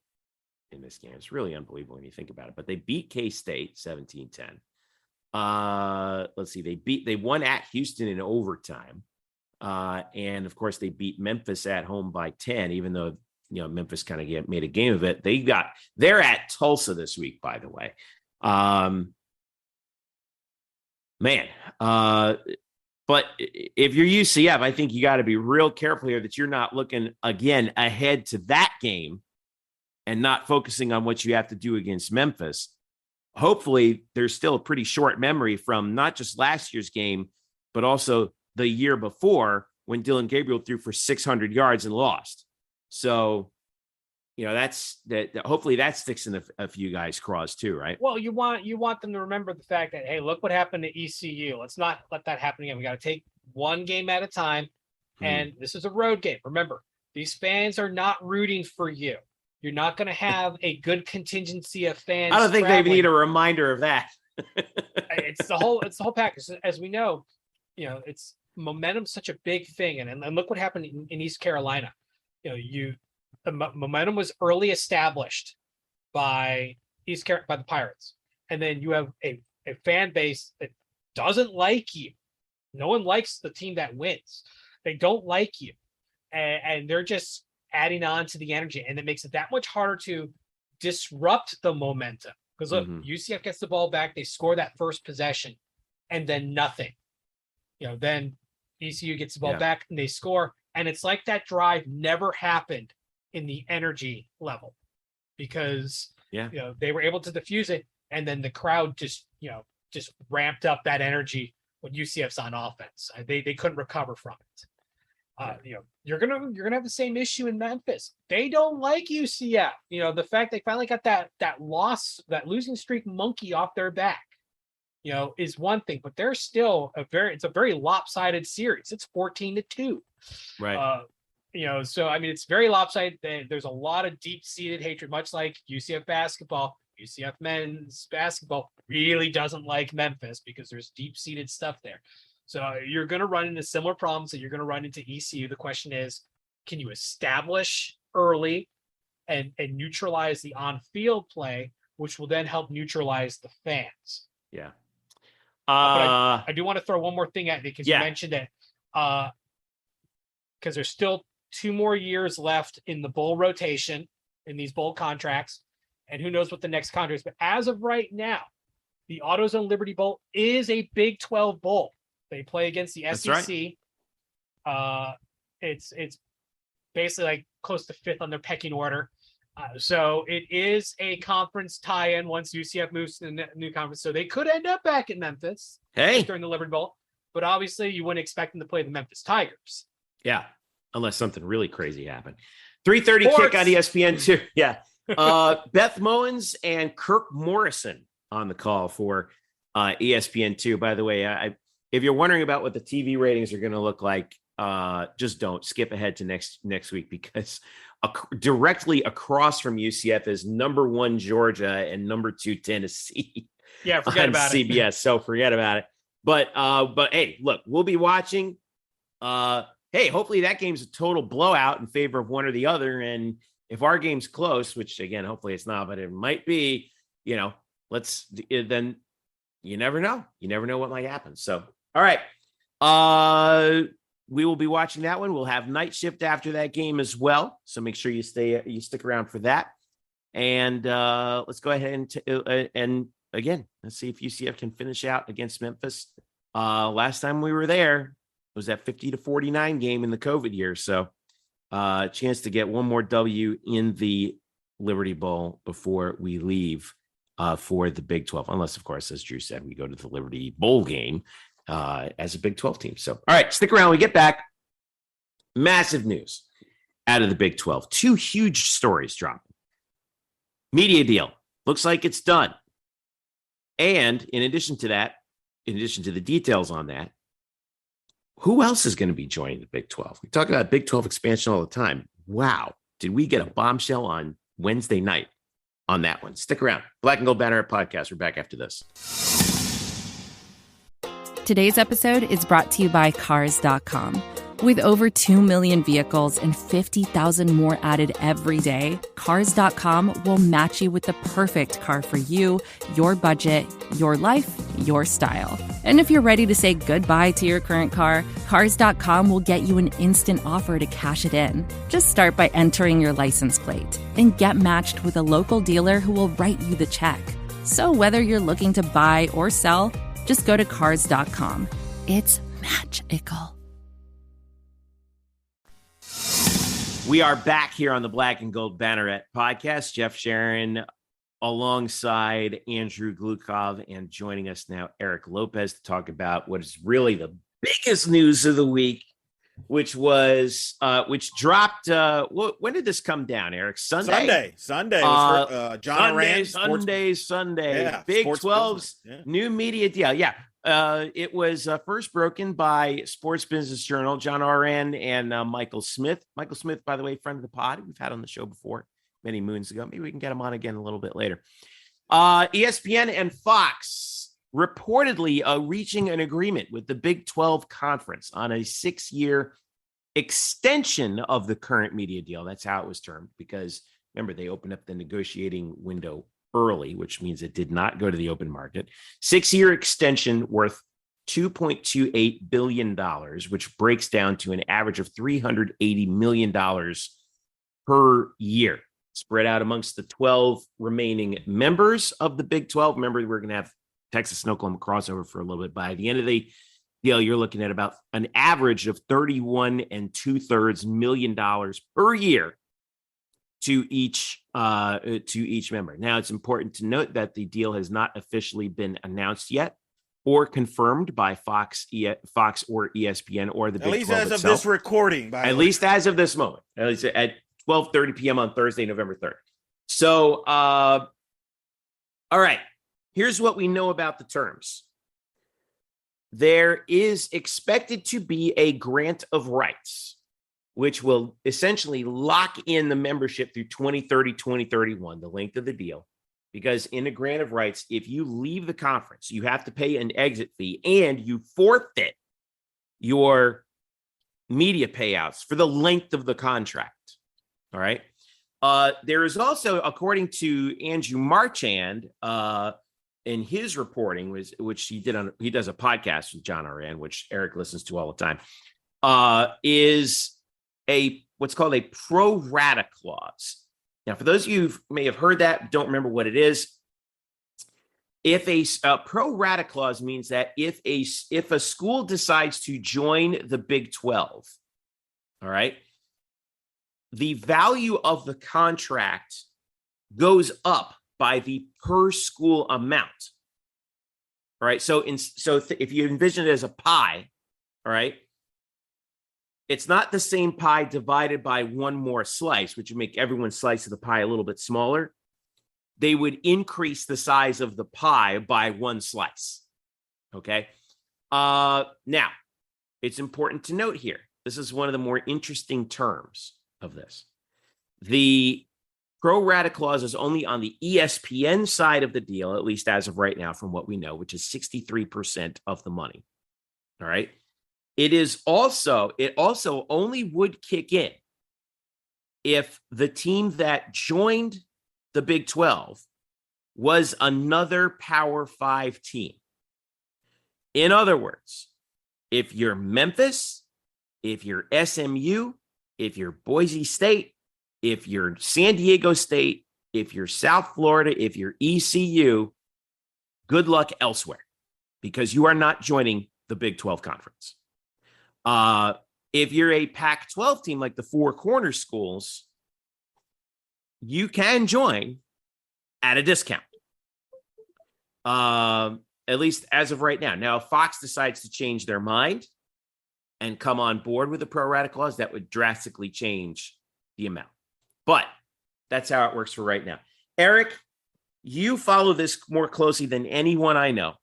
in this game. It's really unbelievable when you think about it. But they beat K-State 17-10. Let's see. They won at Houston in overtime. And of course they beat Memphis at home by 10, even though, Memphis kind of made a game of it. They're at Tulsa this week, by the way. But if you're UCF, I think you got to be real careful here that you're not looking again ahead to that game and not focusing on what you have to do against Memphis. Hopefully there's still a pretty short memory from not just last year's game, but also the year before when Dylan Gabriel threw for 600 yards and lost. So, hopefully that sticks in a few guys' craws too, right? Well, you want them to remember the fact that, hey, look what happened to ECU. Let's not let that happen again. We got to take one game at a time. And this is a road game. Remember, these fans are not rooting for you. You're not going to have a good contingency of fans. I don't think traveling. they need a reminder of that. It's the whole package. As we know, it's momentum's such a big thing. And look what happened in East Carolina. The momentum was early established by by the Pirates. And then you have a fan base that doesn't like you. No one likes the team that wins. They don't like you. And they're just adding on to the energy, and it makes it that much harder to disrupt the momentum. Because look, UCF gets the ball back, they score that first possession, and then nothing. Then ECU gets the ball back and they score, and it's like that drive never happened in the energy level, because they were able to diffuse it, and then the crowd just ramped up that energy when UCF's on offense. They couldn't recover from it. You're gonna have the same issue in Memphis. They don't like UCF. The fact they finally got that that losing streak monkey off their back, is one thing, but they're still it's a very lopsided series. It's 14-2. Right. So I mean, it's very lopsided. There's a lot of deep-seated hatred, much like UCF basketball. UCF men's basketball really doesn't like Memphis because there's deep-seated stuff there. So you're going to run into similar problems that you're going to run into ECU. The question is, can you establish early and neutralize the on-field play, which will then help neutralize the fans? Yeah. But I do want to throw one more thing at you, because you mentioned it. Because there's still 2 more years left in the bowl rotation, in these bowl contracts, and who knows what the next contract is. But as of right now, the AutoZone Liberty Bowl is a Big 12 bowl. They play against the SEC. Right. It's basically like close to 5th on their pecking order. So it is a conference tie-in once UCF moves to the new conference. So they could end up back in Memphis during the Liberty Bowl. But obviously, you wouldn't expect them to play the Memphis Tigers. Yeah, unless something really crazy happened. 3:30 kick on ESPN2. Yeah. Beth Mowins and Kirk Morrison on the call for ESPN2. By the way, if you're wondering about what the TV ratings are going to look like, just don't skip ahead to next week, because directly across from UCF is number 1 Georgia and number 2 Tennessee. Yeah, forget about CBS. It. So forget about it. But hey, look, we'll be watching. Hey, hopefully that game's a total blowout in favor of one or the other. And if our game's close, which again, hopefully it's not, but it might be, then you never know. You never know what might happen. So, all right. We will be watching that one. We'll have night shift after that game as well. So make sure you stick around for that. And let's go ahead and again, let's see if UCF can finish out against Memphis. Last time we were there was that 50-49 game in the COVID year. So chance to get one more W in the Liberty Bowl before we leave for the Big 12. Unless, of course, as Drew said, we go to the Liberty Bowl game as a Big 12 team. So, all right, stick around. We get back. Massive news out of the Big 12. 2 huge stories dropping. Media deal. Looks like it's done. And in addition to that, in addition to the details on that, who else is going to be joining the Big 12? We talk about Big 12 expansion all the time. Wow. Did we get a bombshell on Wednesday night on that one? Stick around. Black and Gold Banneret Podcast. We're back after this. Today's episode is brought to you by Cars.com. With over 2 million vehicles and 50,000 more added every day, Cars.com will match you with the perfect car for you, your budget, your life, your style. And if you're ready to say goodbye to your current car, Cars.com will get you an instant offer to cash it in. Just start by entering your license plate and get matched with a local dealer who will write you the check. So whether you're looking to buy or sell, just go to Cars.com. It's magical. We are back here on the Black and Gold Banneret Podcast. Jeff Sharon alongside Andrew Glukov, and joining us now, Eric Lopez, to talk about what is really the biggest news of the week, which dropped. When did this come down, Eric? Sunday. Sunday. Was John Oran. Sunday. Yeah, Big 12's new media deal. Yeah. It was first broken by Sports Business Journal, John Oran and Michael Smith. Michael Smith, by the way, friend of the pod, we've had on the show before many moons ago. Maybe we can get him on again a little bit later. ESPN and Fox reportedly reaching an agreement with the Big 12 Conference on a 6-year extension of the current media deal. That's how it was termed, because remember, they opened up the negotiating window early, which means it did not go to the open market. 6-year extension worth $2.28 billion, which breaks down to an average of $380 million per year, spread out amongst the 12 remaining members of the Big 12. Remember, we're going to have Texas and Oklahoma crossover for a little bit. By the end of the deal, you're looking at about an average of $31 2/3 million per year to each member. Now, it's important to note that the deal has not officially been announced yet or confirmed by Fox or ESPN or the Big 12 itself. At least as of this recording. At least as of this moment. At least at 12:30 p.m. on Thursday, November 3rd. So, all right. Here's what we know about the terms. There is expected to be a grant of rights, which will essentially lock in the membership through 2030, 2031, the length of the deal. Because in a grant of rights, if you leave the conference, you have to pay an exit fee and you forfeit your media payouts for the length of the contract. All right. There is also, according to Andrew Marchand, in his reporting, which he does a podcast with John Oran, which Eric listens to all the time, is what's called a pro rata clause. Now, for those of you who may have heard that, don't remember what it is. If a pro rata clause means that if a school decides to join the Big 12, all right, the value of the contract goes up by the per school amount. All right. So if you envision it as a pie, all right, it's not the same pie divided by one more slice, which would make everyone's slice of the pie a little bit smaller. They would increase the size of the pie by one slice. Okay. Now, it's important to note here, this is one of the more interesting terms of this. The pro rata clause is only on the ESPN side of the deal, at least as of right now, from what we know, which is 63% of the money. All right. It also only would kick in if the team that joined the Big 12 was another Power 5 team. In other words, if you're Memphis, if you're SMU, if you're Boise State, if you're San Diego State, if you're South Florida, if you're ECU, good luck elsewhere because you are not joining the Big 12 conference. If you're a Pac-12 team like the Four Corner schools, you can join at a discount. At least as of right now. Now, if Fox decides to change their mind and come on board with the pro rata clause, that would drastically change the amount. But that's how it works for right now. Eric, you follow this more closely than anyone I know.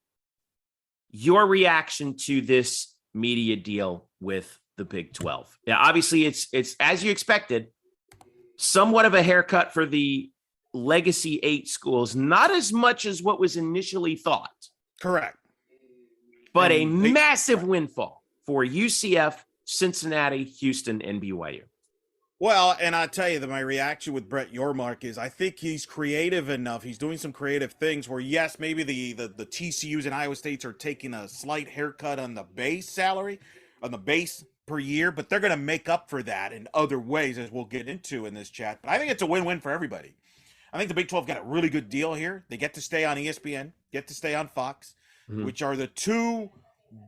Your reaction to this media deal with the Big 12. Yeah, obviously it's as you expected, somewhat of a haircut for the Legacy 8 schools, not as much as what was initially thought. Correct. But a massive windfall for UCF, Cincinnati, Houston, and BYU. Well, and I'll tell you that my reaction with Brett Yormark is I think he's creative enough. He's doing some creative things where, yes, maybe the TCUs and Iowa States are taking a slight haircut on the base salary, on the base per year, but they're going to make up for that in other ways, as we'll get into in this chat. But I think it's a win-win for everybody. I think the Big 12 got a really good deal here. They get to stay on ESPN, get to stay on Fox, which are the two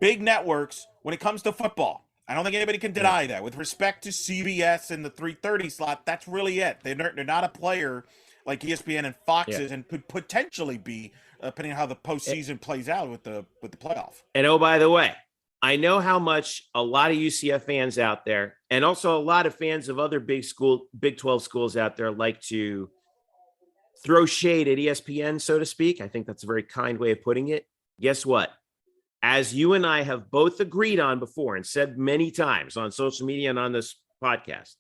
big networks when it comes to football. I don't think anybody can deny that. With respect to CBS and the 3:30 slot, that's really it. They're not a player like ESPN and Fox is, and could potentially be, depending on how the postseason plays out with the playoff. And oh, by the way, I know how much a lot of UCF fans out there, and also a lot of fans of other Big 12 schools out there, like to throw shade at ESPN, so to speak. I think that's a very kind way of putting it. Guess what? As you and I have both agreed on before and said many times on social media and on this podcast,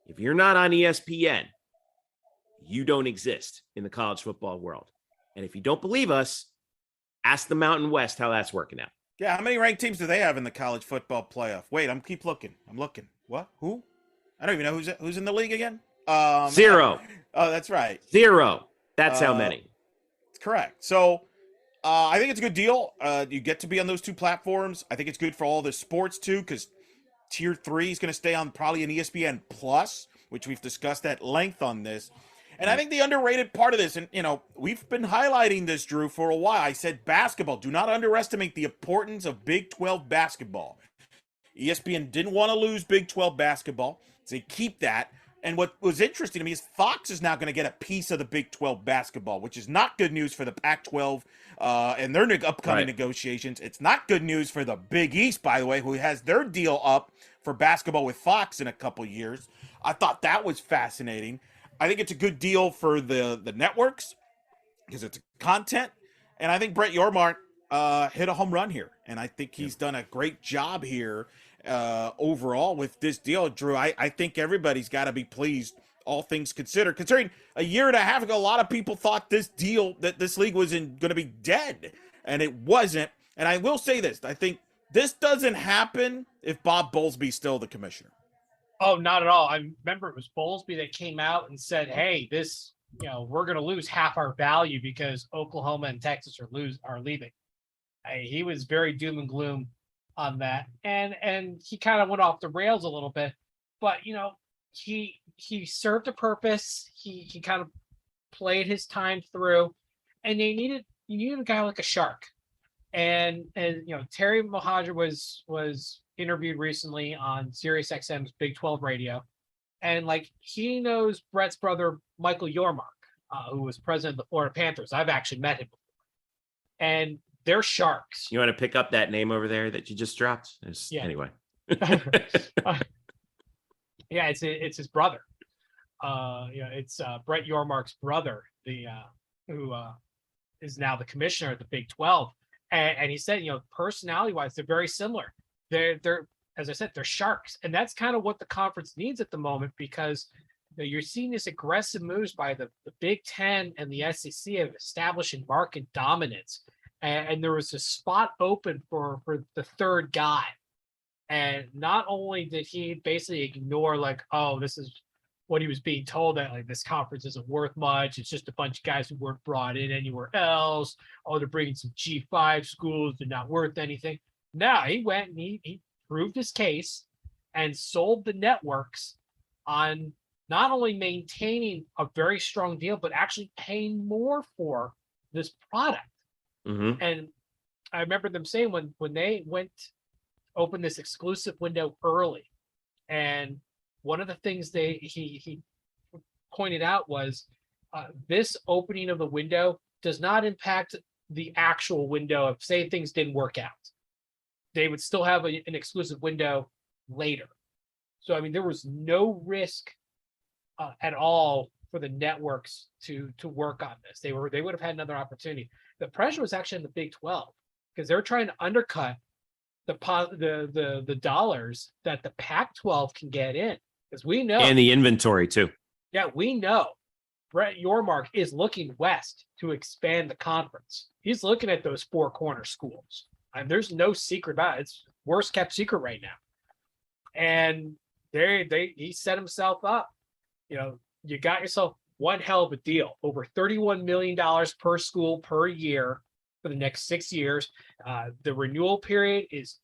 if you're not on ESPN, you don't exist in the college football world. And if you don't believe us, ask the Mountain West how that's working out. Yeah, how many ranked teams do they have in the college football playoff? Wait, keep looking. I'm looking. What? Who? I don't even know who's in the league again. 0. Oh, that's right. 0. That's how many. Correct. So I think it's a good deal. You get to be on those two platforms. I think it's good for all the sports too, because Tier 3 is going to stay on probably an ESPN Plus, which we've discussed at length on this. And I think the underrated part of this, and we've been highlighting this, Drew, for a while. I said basketball. Do not underestimate the importance of Big 12 basketball. ESPN didn't want to lose Big 12 basketball, so they keep that. And what was interesting to me is Fox is now going to get a piece of the Big 12 basketball, which is not good news for the Pac-12 and their upcoming negotiations. It's not good news for the Big East, by the way, who has their deal up for basketball with Fox in a couple years. I thought that was fascinating. I think it's a good deal for the networks because it's content. And I think Brett Yormark hit a home run here. And I think he's done a great job here overall with this deal. Drew, I think everybody's got to be pleased, all things considered. Considering a year and a half ago, a lot of people thought this deal, that this league was going to be dead. And it wasn't. And I will say this. I think this doesn't happen if Bob Bowlesby's still the commissioner. Oh, not at all. I remember it was Bowlesby that came out and said, hey, this, we're going to lose half our value because Oklahoma and Texas are leaving. He was very doom and gloom on that. And he kind of went off the rails a little bit, but he served a purpose. He kind of played his time through, and you needed a guy like a shark. And Terry Mohajir was interviewed recently on Sirius XM's Big 12 radio, and he knows Brett's brother Michael Yormark. who was president of the Florida Panthers. I've actually met him before. And they're sharks. You want to pick up that name over there that you just dropped? Yeah. Anyway. Yeah, it's his brother. It's Brett Yormark's brother, who is now the commissioner of the Big 12. And he said, personality-wise, they're very similar. They're as I said, they're sharks. And that's kind of what the conference needs at the moment, because you're seeing this aggressive moves by the Big Ten and the SEC of establishing market dominance. And there was a spot open for the third guy. And not only did he basically ignore, like, oh, this is what he was being told, that like this conference isn't worth much. It's just a bunch of guys who weren't brought in anywhere else. Oh, they're bringing some G5 schools. They're not worth anything. No, he went and he proved his case and sold the networks on not only maintaining a very strong deal, but actually paying more for this product. Mm-hmm. And I remember them saying when they open this exclusive window early, and one of the things he pointed out was this opening of the window does not impact the actual window. If say things didn't work out, they would still have an exclusive window later. So I mean, there was no risk at all for the networks to work on this. They would have had another opportunity. The pressure was actually in the Big 12, because they were trying to undercut the dollars that the Pac-12 can get in, because we know, and the inventory too. Yeah, we know Brett Yormark is looking west to expand the conference. He's looking at those four corner schools. And there's no secret about it. It's worst kept secret right now. And he set himself up. You got yourself one hell of a deal. Over $31 million per school per year for the next 6 years. The renewal period is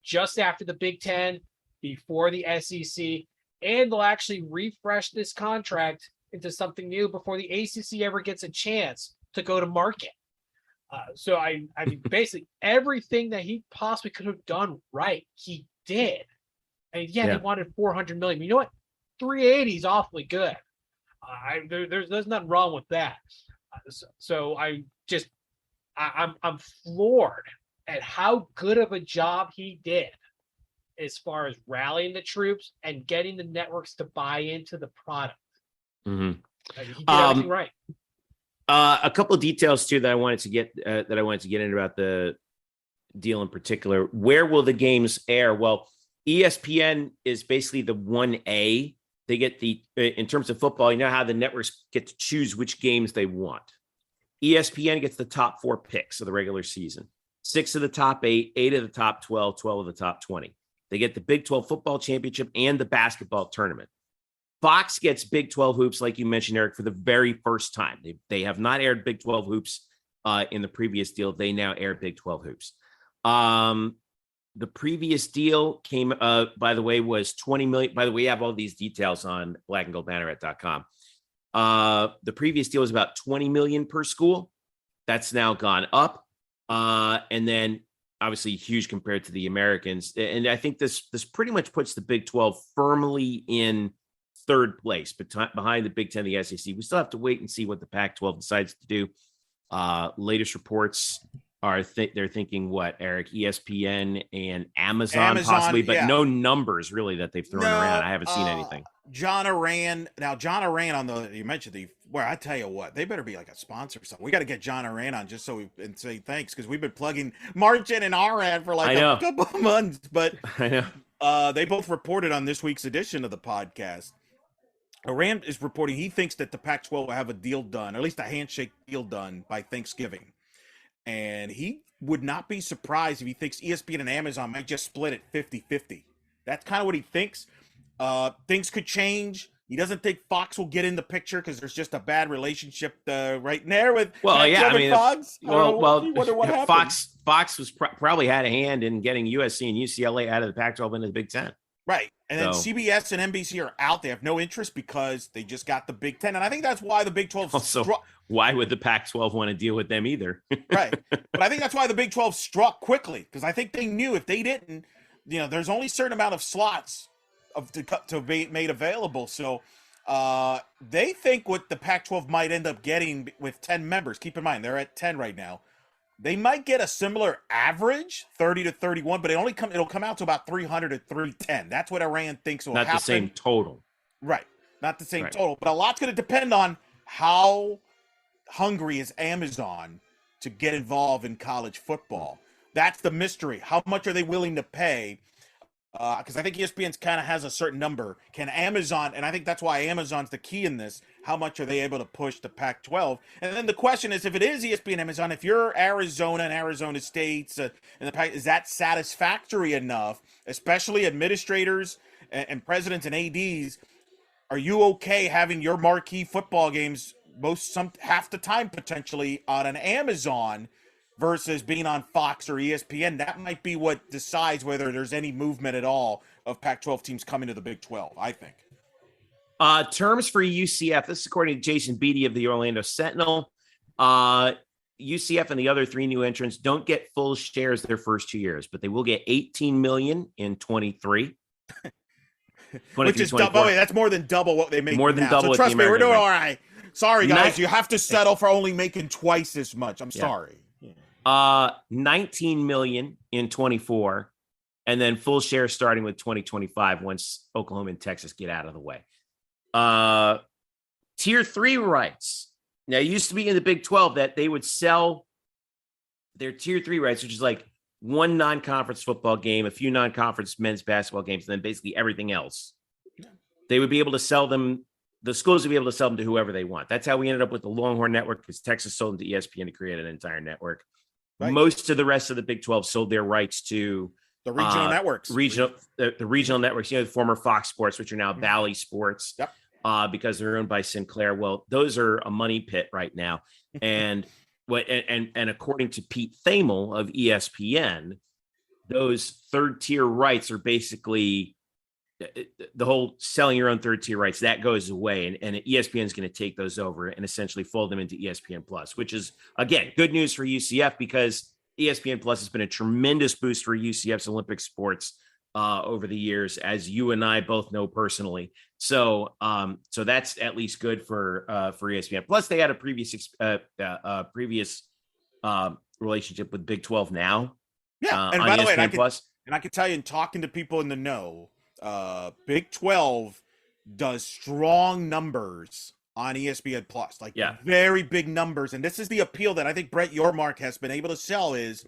just after the Big Ten, before the SEC, and they'll actually refresh this contract into something new before the ACC ever gets a chance to go to market. So I mean, basically everything that he possibly could have done right, he did. And they wanted $400 million. You know what? 380 is awfully good. There's nothing wrong with that. So I'm floored at how good of a job he did as far as rallying the troops and getting the networks to buy into the product. Mm-hmm. He did everything right. A couple of details too that I wanted to get in about the deal in particular. Where will the games air? Well, ESPN is basically the 1A. They get in terms of football, you know how the networks get to choose which games they want. ESPN gets the top 4 picks of the regular season. 6 of the top 8, 8 of the top 12, 12 of the top 20. They get the Big 12 football championship and the basketball tournament. Fox gets Big 12 hoops, like you mentioned, Eric, for the very first time. They have not aired Big 12 hoops in the previous deal. They now air Big 12 hoops. The previous deal came, by the way, was $20 million. By the way, we have all these details on blackandgoldbanneret.com. The previous deal was about $20 million per school. That's now gone up. And then obviously huge compared to the Americans. And I think this pretty much puts the Big 12 firmly in third place behind the Big 10, the SEC. We still have to wait and see what the Pac-12 decides to do. Latest reports are they're thinking what, Eric, ESPN and Amazon possibly, but no numbers really that they've thrown around. I haven't seen anything. John Oran you mentioned I tell you what, they better be like a sponsor or something. We got to get John Oran on just and say thanks, because we've been plugging Margin and Arad for like a couple of months. But I know they both reported on this week's edition of the podcast. Oran is reporting he thinks that the Pac-12 will have a deal done, or at least a handshake deal done by Thanksgiving. And he would not be surprised if he thinks ESPN and Amazon might just split it 50-50. That's kind of what he thinks. Things could change. He doesn't think Fox will get in the picture because there's just a bad relationship right there with Fox. Fox was probably had a hand in getting USC and UCLA out of the Pac-12 into the Big Ten. Right. And then CBS and NBC are out. They have no interest because they just got the Big Ten. And I think that's why the Big 12 why would the Pac-12 want to deal with them either? Right. But I think that's why the Big 12 struck quickly, because I think they knew if they didn't, there's only a certain amount of slots to be made available. So They think what the Pac-12 might end up getting with 10 members. Keep in mind, they're at 10 right now. They might get a similar average, 30 to 31, but it'll come out to about 300 to 310. That's what Iran thinks will happen. Not the same total. Right. Not the same total. But a lot's going to depend on how hungry is Amazon to get involved in college football. That's the mystery. How much are they willing to pay? Because I think ESPN kind of has a certain number. Can Amazon, and I think that's why Amazon's the key in this, how much are they able to push the Pac-12? And then the question is, if it is ESPN Amazon, if you're Arizona and Arizona State's in the Pac, is that satisfactory enough, especially administrators and presidents and ADs? Are you okay having your marquee football games half the time potentially on an Amazon versus being on Fox or ESPN? That might be what decides whether there's any movement at all of Pac-12 teams coming to the Big 12, I think. Terms for UCF. This is according to Jason Beattie of the Orlando Sentinel. UCF and the other three new entrants don't get full shares their first 2 years, but they will get $18 million in 23. Which is double. That's more than double what they make. More than double. So trust me, we're doing all right. Sorry, guys, you have to settle for only making twice as much. I'm sorry. 19 million in 24, and then full share starting with 2025 once Oklahoma and Texas get out of the way. Tier 3 rights. Now, it used to be in the Big 12 that they would sell their Tier 3 rights, which is like one non-conference football game, a few non-conference men's basketball games, and then basically everything else. They would be able to sell them. The schools would be able to sell them to whoever they want. That's how we ended up with the Longhorn Network, because Texas sold them to ESPN to create an entire network. Right. Most of the rest of the Big 12 sold their rights to the regional networks. The regional networks, the former Fox Sports, which are now Bally Sports, because they're owned by Sinclair. Well, those are a money pit right now. And according to Pete Thamel of ESPN, those third tier rights are basically the whole selling your own third tier rights that goes away, and ESPN is going to take those over and essentially fold them into ESPN Plus, which is again good news for UCF, because ESPN Plus has been a tremendous boost for UCF's Olympic sports over the years, as you and I both know personally. So that's at least good for ESPN. Plus, they had a previous relationship with Big 12 now. Yeah, and by the way, I can tell you, in talking to people in the know, Big 12 does strong numbers on ESPN Plus, very big numbers. And this is the appeal that I think Brett Yormark has been able to sell, is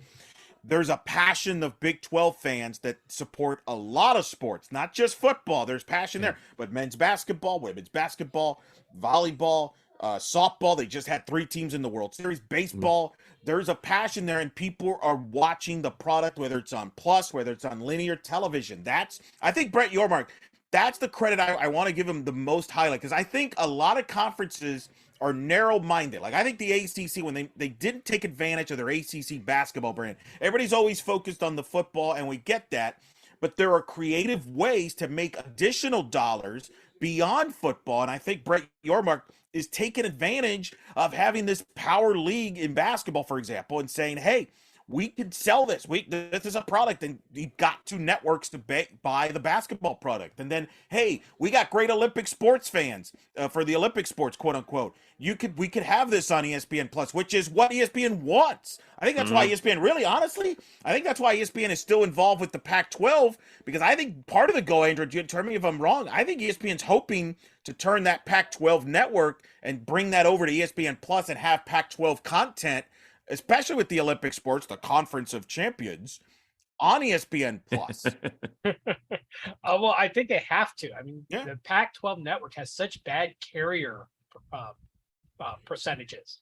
there's a passion of Big 12 fans that support a lot of sports, not just football. There's passion there, but men's basketball, women's basketball, volleyball, softball. They just had 3 teams in the World Series. Baseball. There's a passion there, and people are watching the product, whether it's on Plus, whether it's on linear television. I think Brett Yormark, that's the credit I want to give him the most highlight, because I think a lot of conferences are narrow-minded. Like, I think the ACC, when they didn't take advantage of their ACC basketball brand, everybody's always focused on the football, and we get that, but there are creative ways to make additional dollars beyond football, and I think Brett Yormark is taking advantage of having this power league in basketball, for example, and saying, hey, we could sell this. This is a product, and you got 2 networks to buy the basketball product. And then, hey, we got great Olympic sports fans for the Olympic sports, quote unquote. We could have this on ESPN Plus, which is what ESPN wants. I think that's why ESPN, really, honestly, I think that's why ESPN is still involved with the Pac-12, because I think part of the goal, Andrew, tell me if I'm wrong, I think ESPN's hoping to turn that Pac-12 network and bring that over to ESPN Plus and have Pac-12 content, especially with the Olympic sports, the Conference of Champions, on ESPN Plus. Well, I think they have to. I mean, the Pac-12 network has such bad carrier percentages.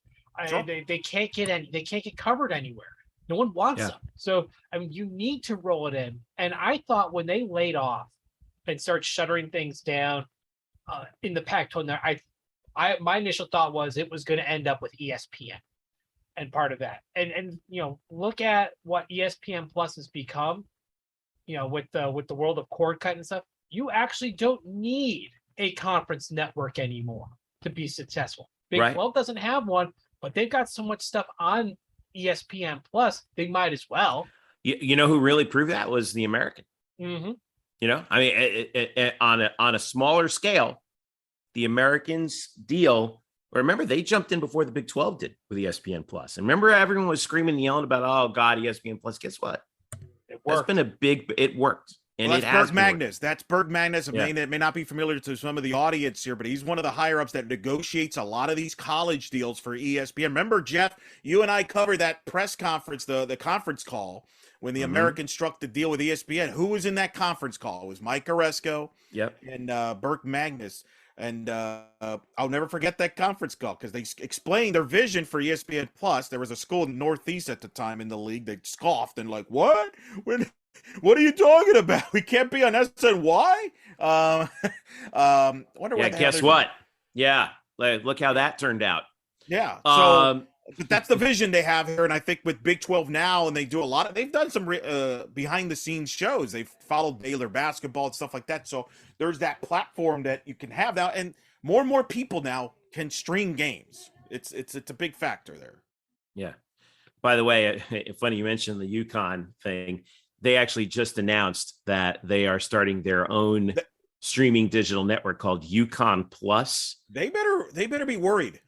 Sure. They can't get covered anywhere. No one wants them. So, I mean, you need to roll it in. And I thought when they laid off and started shuttering things down in the Pac-12, my initial thought was it was going to end up with ESPN. And part of that, and look at what ESPN Plus has become, with the world of cord cut and stuff. You actually don't need a conference network anymore to be successful. Big 12 doesn't have one, but they've got so much stuff on ESPN Plus, they might as well. You know who really proved that was the American. Mm-hmm. I mean, on a smaller scale, the Americans deal, remember they jumped in before the Big 12 did with ESPN Plus. And remember everyone was screaming and yelling about, oh God, ESPN Plus. Guess what? It That's been it worked. And Well, it that's has Berg Magnus. That's Berg Magnus. Yeah. It may not be familiar to some of the audience here, but he's one of the higher ups that negotiates a lot of these college deals for ESPN. Remember, Jeff, you and I covered that press conference, the conference call when the Americans struck the deal with ESPN. Who was in that conference call? It was Mike Oresco and Berg Magnus. And I'll never forget that conference call because they explained their vision for ESPN Plus. There was a school in the Northeast at the time in the league. They scoffed and like, what? What are you talking about? We can't be on SNY? Wonder yeah, guess what? Yeah, look how that turned out. Yeah. So but that's the vision they have here. And I think with Big 12 now, and they've done some behind the scenes shows. They've followed Baylor basketball and stuff like that. So there's that platform that you can have now. And more people now can stream games. It's a big factor there. Yeah. By the way, funny you mentioned the UConn thing. They actually just announced that they are starting their own streaming digital network called UConn Plus. They better be worried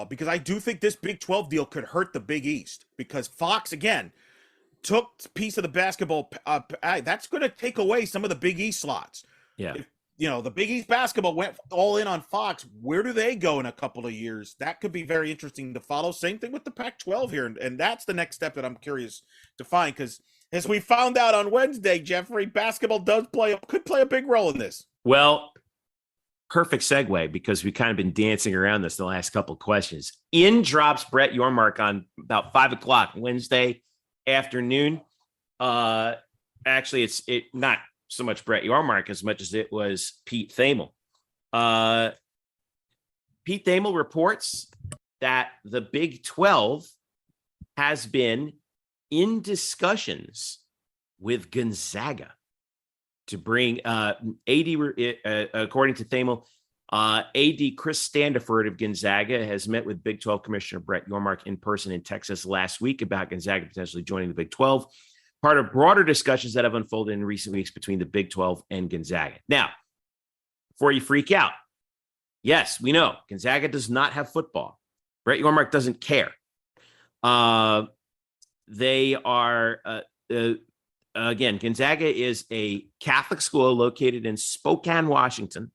because I do think this Big 12 deal could hurt the Big East because Fox, again, took a piece of the basketball. That's going to take away some of the Big East slots. Yeah. If, the Big East basketball went all in on Fox. Where do they go in a couple of years? That could be very interesting to follow. Same thing with the Pac-12 here. And that's the next step that I'm curious to find because as we found out on Wednesday, Jeffrey, basketball could play a big role in this. Well, perfect segue because we've kind of been dancing around this the last couple of questions. In drops Brett Yormark on about 5:00 Wednesday afternoon. Actually, it's not so much Brett Yormark as much as it was Pete Thamel. Pete Thamel reports that the Big 12 has been in discussions with Gonzaga to bring according to Thamel, AD Chris Standiford of Gonzaga has met with Big 12 Commissioner Brett Yormark in person in Texas last week about Gonzaga potentially joining the Big 12, part of broader discussions that have unfolded in recent weeks between the Big 12 and Gonzaga. Now, before you freak out, yes, we know Gonzaga does not have football. Brett Yormark doesn't care. They are, again, Gonzaga is a Catholic school located in Spokane, Washington.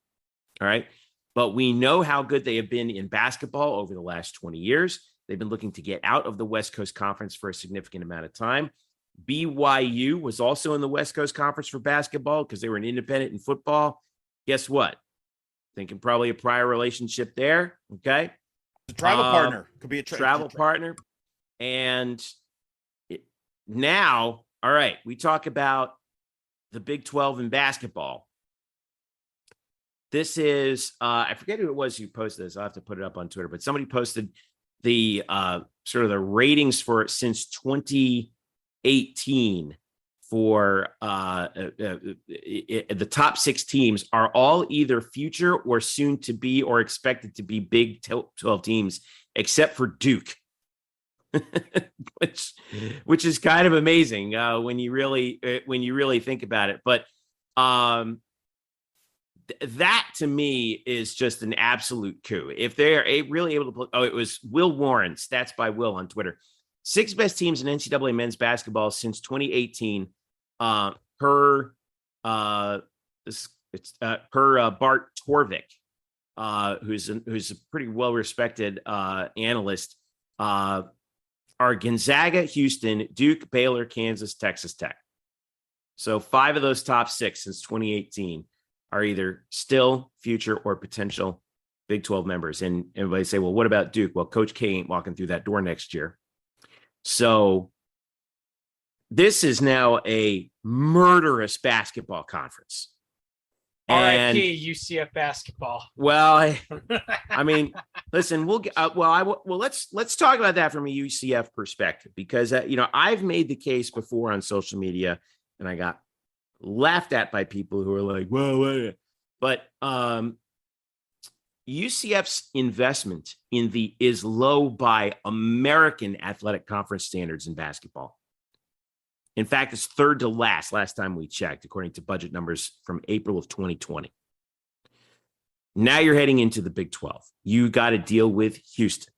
All right. But we know how good they have been in basketball over the last 20 years. They've been looking to get out of the West Coast Conference for a significant amount of time. BYU was also in the West Coast Conference for basketball because they were an independent in football. Guess what? Thinking probably a prior relationship there. Okay. A travel partner. Could be a travel partner. And now, all right, we talk about the Big 12 in basketball. This is, I forget who it was who posted this. I'll have to put it up on Twitter, but somebody posted the sort of the ratings for it since 2018 for the top 6 teams are all either future or soon to be or expected to be Big 12 teams, except for Duke. which is kind of amazing when you really think about it. But that to me is just an absolute coup. If they're really able to play, it was Will Warren, stats by Will on Twitter. 6 best teams in NCAA men's basketball since 2018 per Bart Torvik, who's a pretty well-respected analyst, are Gonzaga, Houston, Duke, Baylor, Kansas, Texas Tech. So 5 of those top 6 since 2018 are either still, future, or potential Big 12 members. And everybody say, well, what about Duke? Well, Coach K ain't walking through that door next year. So this is now a murderous basketball conference. RIP UCF basketball. Well, I mean, listen, let's talk about that from a UCF perspective, because I've made the case before on social media, and I got laughed at by people who are like, well, wait. But UCF's investment is low by American Athletic Conference standards in basketball. In fact, it's third to last time we checked, according to budget numbers from April of 2020. Now you're heading into the Big 12. You got to deal with Houston,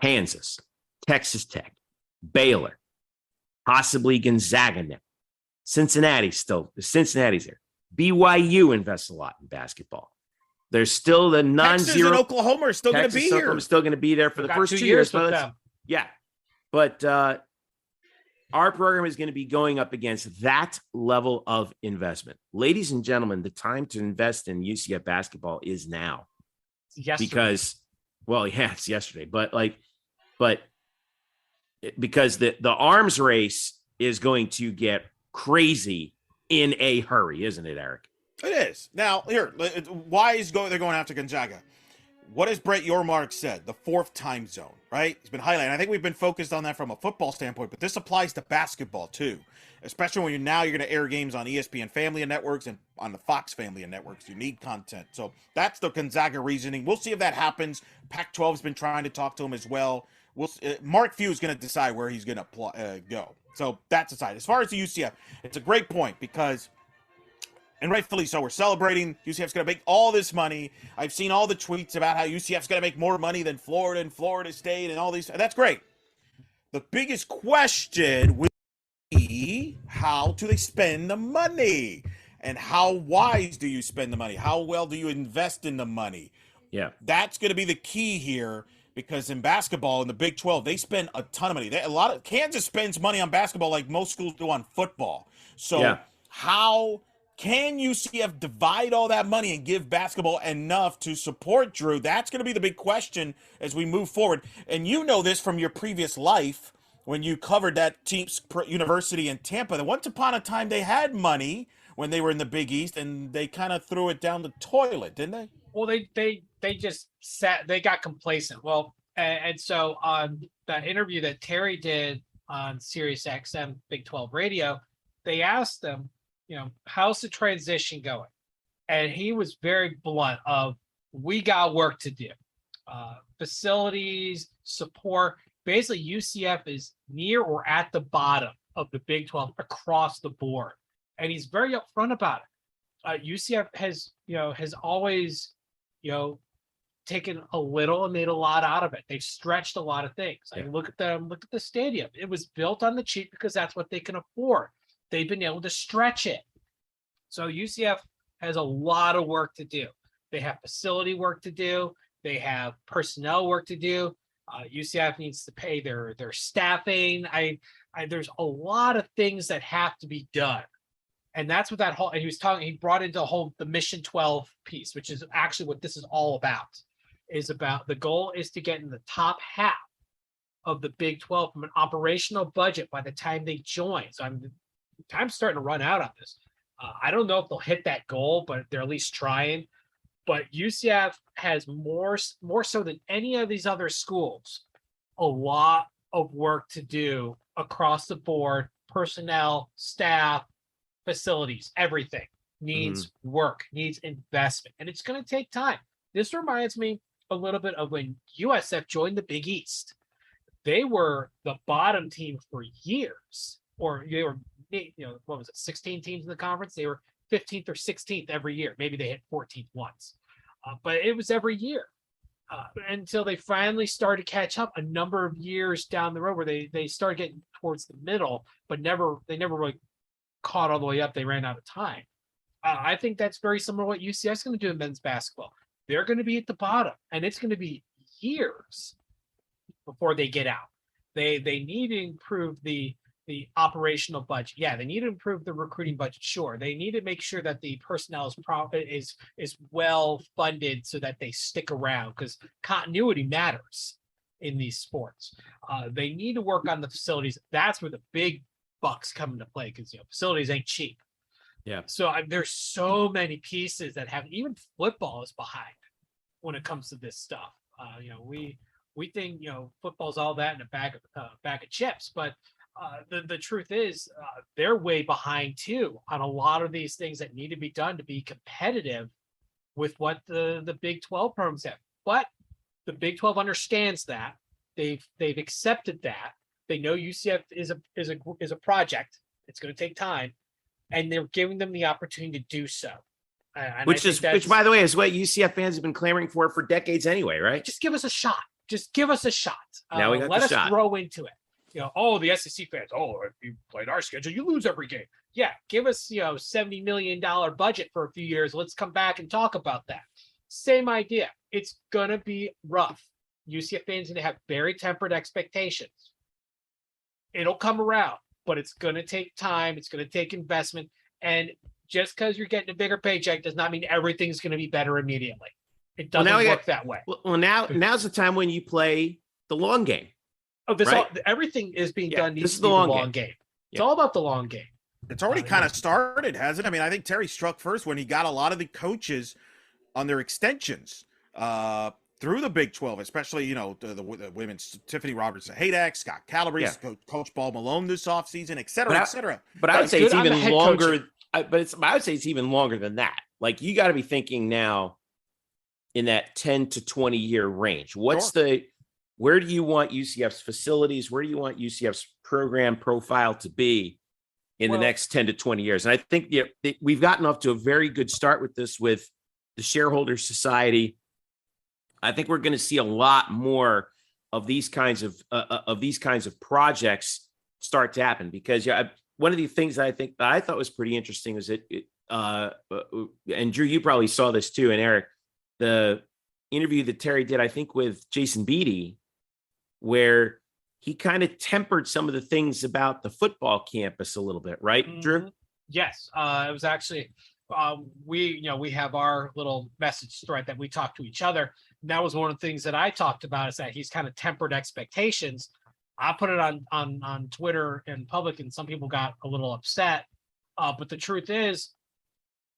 Kansas, Texas Tech, Baylor, possibly Gonzaga now. Cincinnati's there. BYU invests a lot in basketball. There's still the non-zero. Texas and Oklahoma are still going to be here. Oklahoma's still going to be there for the first 2 years. Yeah. But our program is going to be going up against that level of investment. Ladies and gentlemen, the time to invest in UCF basketball is now. Yesterday. It's yesterday. But because the arms race is going to get crazy in a hurry, isn't it, Eric? It is. Now, here, why they're going after Gonzaga? What has Brett Yormark said? The 4th time zone, right? He's been highlighting. I think we've been focused on that from a football standpoint, but this applies to basketball too, especially when you're going to air games on ESPN family of networks and on the Fox family of networks. You need content. So that's the Gonzaga reasoning. We'll see if that happens. Pac-12 has been trying to talk to him as well. Mark Few is going to decide where he's going to go. So that's aside. As far as the UCF, it's a great point because, and rightfully so, we're celebrating. UCF's going to make all this money. I've seen all the tweets about how UCF's going to make more money than Florida and Florida State and all these. And that's great. The biggest question will be, how do they spend the money? And how wise do you spend the money? How well do you invest in the money? Yeah. That's going to be the key here. Because in basketball, in the Big 12, they spend a ton of money. Kansas spends money on basketball like most schools do on football. So how can UCF divide all that money and give basketball enough to support Drew? That's going to be the big question as we move forward. And you know this from your previous life when you covered that team's university in Tampa. That once upon a time they had money when they were in the Big East, and they kind of threw it down the toilet, didn't they? Well, they just they got complacent. Well, and so on that interview that Terry did on Sirius XM Big 12 Radio, they asked him, how's the transition going? And he was very blunt of, we got work to do. Facilities, support. Basically, UCF is near or at the bottom of the Big 12 across the board. And he's very upfront about it. UCF has always, taken a little and made a lot out of it. They've stretched a lot of things. Look at them, look at the stadium. It was built on the cheap because that's what they can afford. They've been able to stretch it. So UCF has a lot of work to do. They have facility work to do. They have personnel work to do. UCF needs to pay their staffing. There's a lot of things that have to be done. And that's what that whole, and he brought into the Mission 12 piece, which is actually what this is all about, the goal is to get in the top half of the Big 12 from an operational budget by the time they join. So time's starting to run out on this. I don't know if they'll hit that goal, but they're at least trying. But UCF has more so than any of these other schools, a lot of work to do across the board, personnel, staff, facilities, everything needs work, needs investment, and it's going to take time. This reminds me a little bit of when USF joined the Big East. They were the bottom team for years, or they were, 16 teams in the conference? They were 15th or 16th every year. Maybe they hit 14th once, but it was every year until they finally started to catch up a number of years down the road where they started getting towards the middle, but they never really caught all the way up. They ran out of time. I think that's very similar to what UCF is going to do in men's basketball. They're going to be at the bottom, and it's going to be years before they get out. They need to improve the operational budget. Yeah, they need to improve the recruiting budget. Sure, they need to make sure that the personnel is well funded so that they stick around, because continuity matters in these sports. They need to work on the facilities. That's where the big bucks come into play, because facilities ain't cheap. Yeah. So there's so many pieces that have, even football is behind when it comes to this stuff. We think football's all that in a bag of chips, but the truth is they're way behind too on a lot of these things that need to be done to be competitive with what the Big 12 programs have. But the Big 12 understands that. They've accepted that. They know UCF is a project. It's going to take time, and they're giving them the opportunity to do so. Which, by the way, is what UCF fans have been clamoring for decades anyway, right? Just give us a shot. Just give us a shot. Now we got let the us shot. throw into it. The SEC fans. Oh, if you played our schedule, you lose every game. Yeah, give us $70 million budget for a few years. Let's come back and talk about that. Same idea. It's gonna be rough. UCF fans need to have very tempered expectations. It'll come around, but it's gonna take time. It's gonna take investment, and just because you're getting a bigger paycheck does not mean everything's going to be better immediately. It doesn't work that way. Well, now's the time when you play the long game. Everything is being done. This is the long game. It's all about the long game. It's already kind of started, hasn't it? I mean, I think Terry struck first when he got a lot of the coaches on their extensions through the Big 12, especially, the women's Tiffany Robertson-Hadak, Scott Calabrese, Coach Paul Malone this offseason, et cetera, et cetera. But I would say it's even longer. I would say it's even longer than that. Like, you got to be thinking now in that 10 to 20 year range. Where do you want UCF's facilities? Where do you want UCF's program profile to be in the next 10 to 20 years? And I think we've gotten off to a very good start with this, with the Shareholder Society. I think we're going to see a lot more of these kinds of projects start to happen, because one of the things that I thought was pretty interesting was and Drew, you probably saw this too, and Eric, the interview that Terry did, I think, with Jason Beatty, where he kind of tempered some of the things about the football campus a little bit, right, Drew? Yes, it was actually we have our little message thread that we talk to each other. And that was one of the things that I talked about, is that he's kind of tempered expectations. I put it on Twitter in public, and some people got a little upset. But the truth is,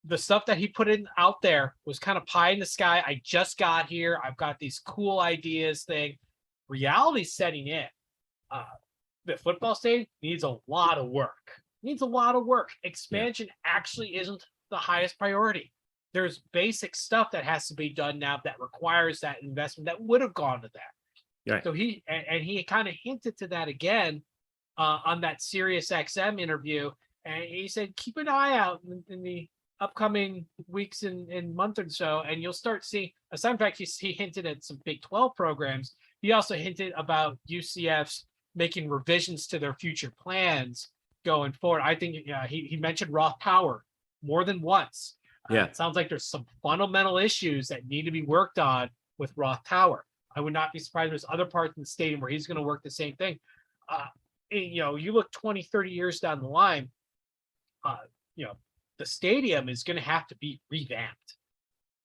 the stuff that he put out there was kind of pie in the sky. I just got here. I've got these cool ideas thing. Reality setting in. The football stadium needs a lot of work. Expansion actually isn't the highest priority. There's basic stuff that has to be done now that requires that investment that would have gone to that. Right. So he kind of hinted to that again on that Sirius XM interview, and he said keep an eye out in the upcoming weeks and month or so, and you'll start seeing. Aside from fact, he hinted at some Big 12 programs. He also hinted about UCF's making revisions to their future plans going forward. I think he mentioned Roth Power more than once. It sounds like there's some fundamental issues that need to be worked on with Roth Tower. I would not be surprised if there's other parts in the stadium where he's going to work the same thing. You look 20, 30 years down the line, the stadium is going to have to be revamped.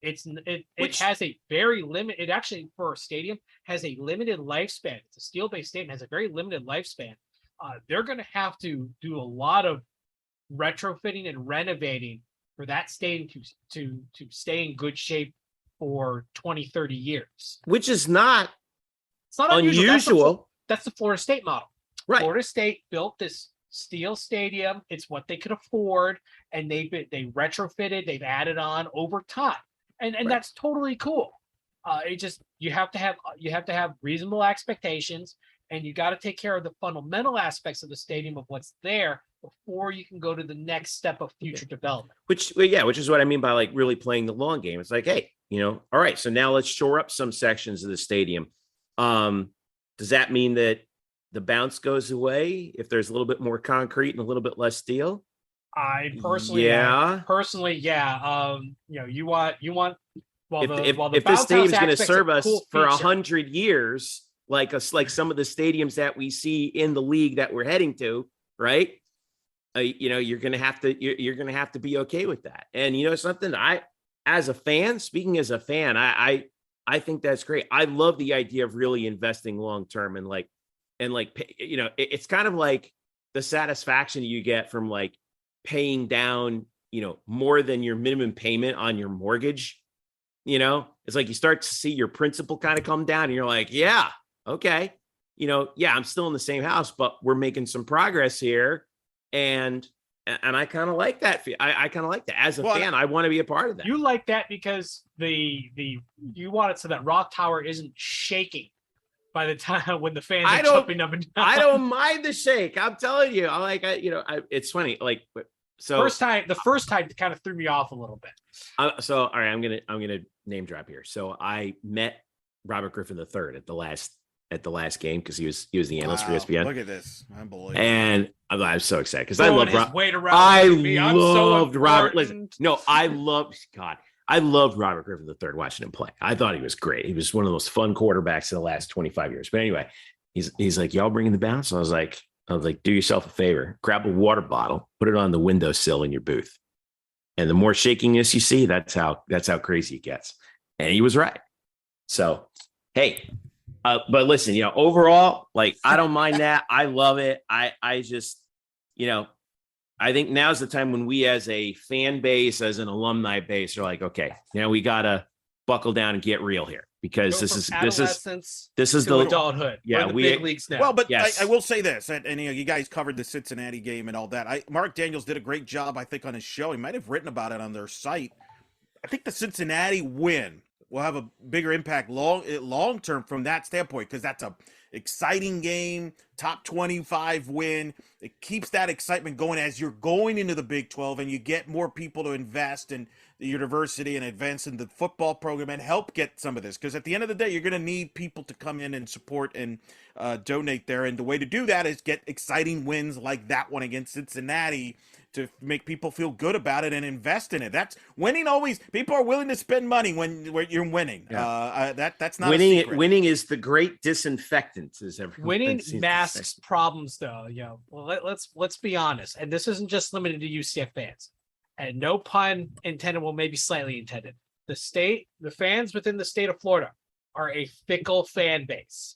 It has a very limited, actually for a stadium, has a limited lifespan. It's a steel-based stadium, has a very limited lifespan. They're going to have to do a lot of retrofitting and renovating for that stadium to stay in good shape for 20, 30 years. Which is not unusual. That's the Florida State model. Right. Florida State built this steel stadium. It's what they could afford, and they retrofitted, they've added on over time. And right. That's totally cool. You have to have reasonable expectations, and you got to take care of the fundamental aspects of the stadium of what's there before you can go to the next step of future development. Which is what I mean by like really playing the long game. It's like, hey, all right, so now let's shore up some sections of the stadium. Does that mean that the bounce goes away if there's a little bit more concrete and a little bit less steel? I personally, you want. If this stadium is going to serve us for 100 years, like some of the stadiums that we see in the league that we're heading to, right? You're going to have to be okay with that. And something, as a fan, I think that's great. I love the idea of really investing long term and it's kind of like the satisfaction you get from like paying down, more than your minimum payment on your mortgage. It's like you start to see your principal kind of come down and you're like, yeah, okay. I'm still in the same house, but we're making some progress here. And I kind of like that. I kind of like that as a fan. I want to be a part of that. You like that because you want it so that Roth Tower isn't shaking by the time when the fans are jumping up and down. I don't mind the shake. I'm telling you. It's funny. Like So the first time kind of threw me off a little bit. So all right, I'm gonna name drop here. So I met Robert Griffin III at the last game because he was the analyst for ESPN. Look at this, unbelievable! And I'm so excited because I love Robert. Listen, no, I loved Robert Griffin III watching him play. I thought he was great. He was one of the most fun quarterbacks in the last 25 years. But anyway, he's like, y'all bringing the bounce? I was like, do yourself a favor, grab a water bottle, put it on the windowsill in your booth. And the more shakiness you see, that's how crazy it gets. And he was right. So, hey, but listen, overall, like, I don't mind that. I love it. I just, I think now's the time when we as a fan base, as an alumni base, are like, okay, we got to buckle down and get real here. Because this is the adulthood. Yeah, the big leagues now. Well, but yes. I will say this, and you guys covered the Cincinnati game and all that. Mark Daniels did a great job, I think, on his show. He might have written about it on their site. I think the Cincinnati win will have a bigger impact long term from that standpoint, because that's a exciting game, top 25 win. It keeps that excitement going as you're going into the Big 12, and you get more people to invest in the university and advance in the football program and help get some of this. Because at the end of the day, you're going to need people to come in and support and donate there. And the way to do that is get exciting wins like that one against Cincinnati to make people feel good about it and invest in it. That's winning. Always, people are willing to spend money when you're winning. Yeah. That's not winning. A secret. Winning is the great disinfectant. Is everyone winning masks problems, though. Well, let's be honest, and this isn't just limited to UCF fans. And no pun intended, well, maybe slightly intended. The fans within the state of Florida are a fickle fan base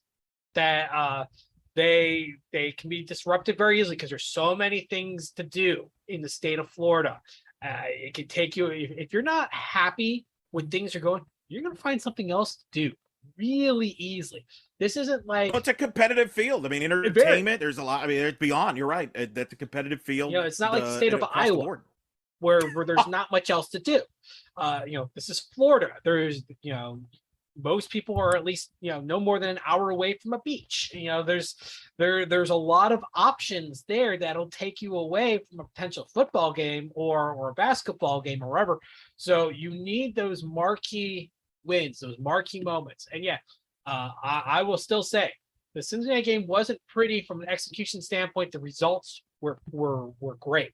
that they can be disrupted very easily because there's so many things to do in the state of Florida. It can take you, if you're not happy when things are going, you're going to find something else to do really easily. This isn't like, it's a competitive field. I mean, entertainment, there's a lot. I mean, it's beyond, you're right. That's a competitive field. It's not like the state of Iowa where there's not much else to do. This is Florida. There's, most people are at least, no more than an hour away from a beach. There's a lot of options there that'll take you away from a potential football game or a basketball game or wherever. So you need those marquee wins, those marquee moments. And I will still say the Cincinnati game wasn't pretty from an execution standpoint. The results were great.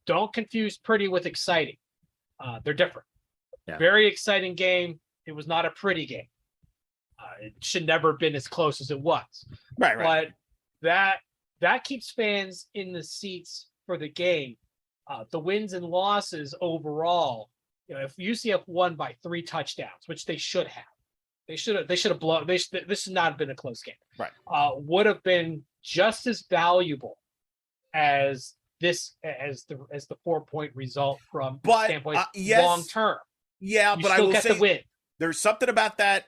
Don't confuse pretty with exciting. They're different. Yeah. Very exciting game. It was not a pretty game. It should never have been as close as it was. Right. But that keeps fans in the seats for the game. The wins and losses overall, if UCF won by 3 touchdowns, which they should have, they should have blown. This should not have been a close game. Right. Would have been just as valuable as the 4-point result from standpoint long term. Yeah, but I will say the win. There's something about that.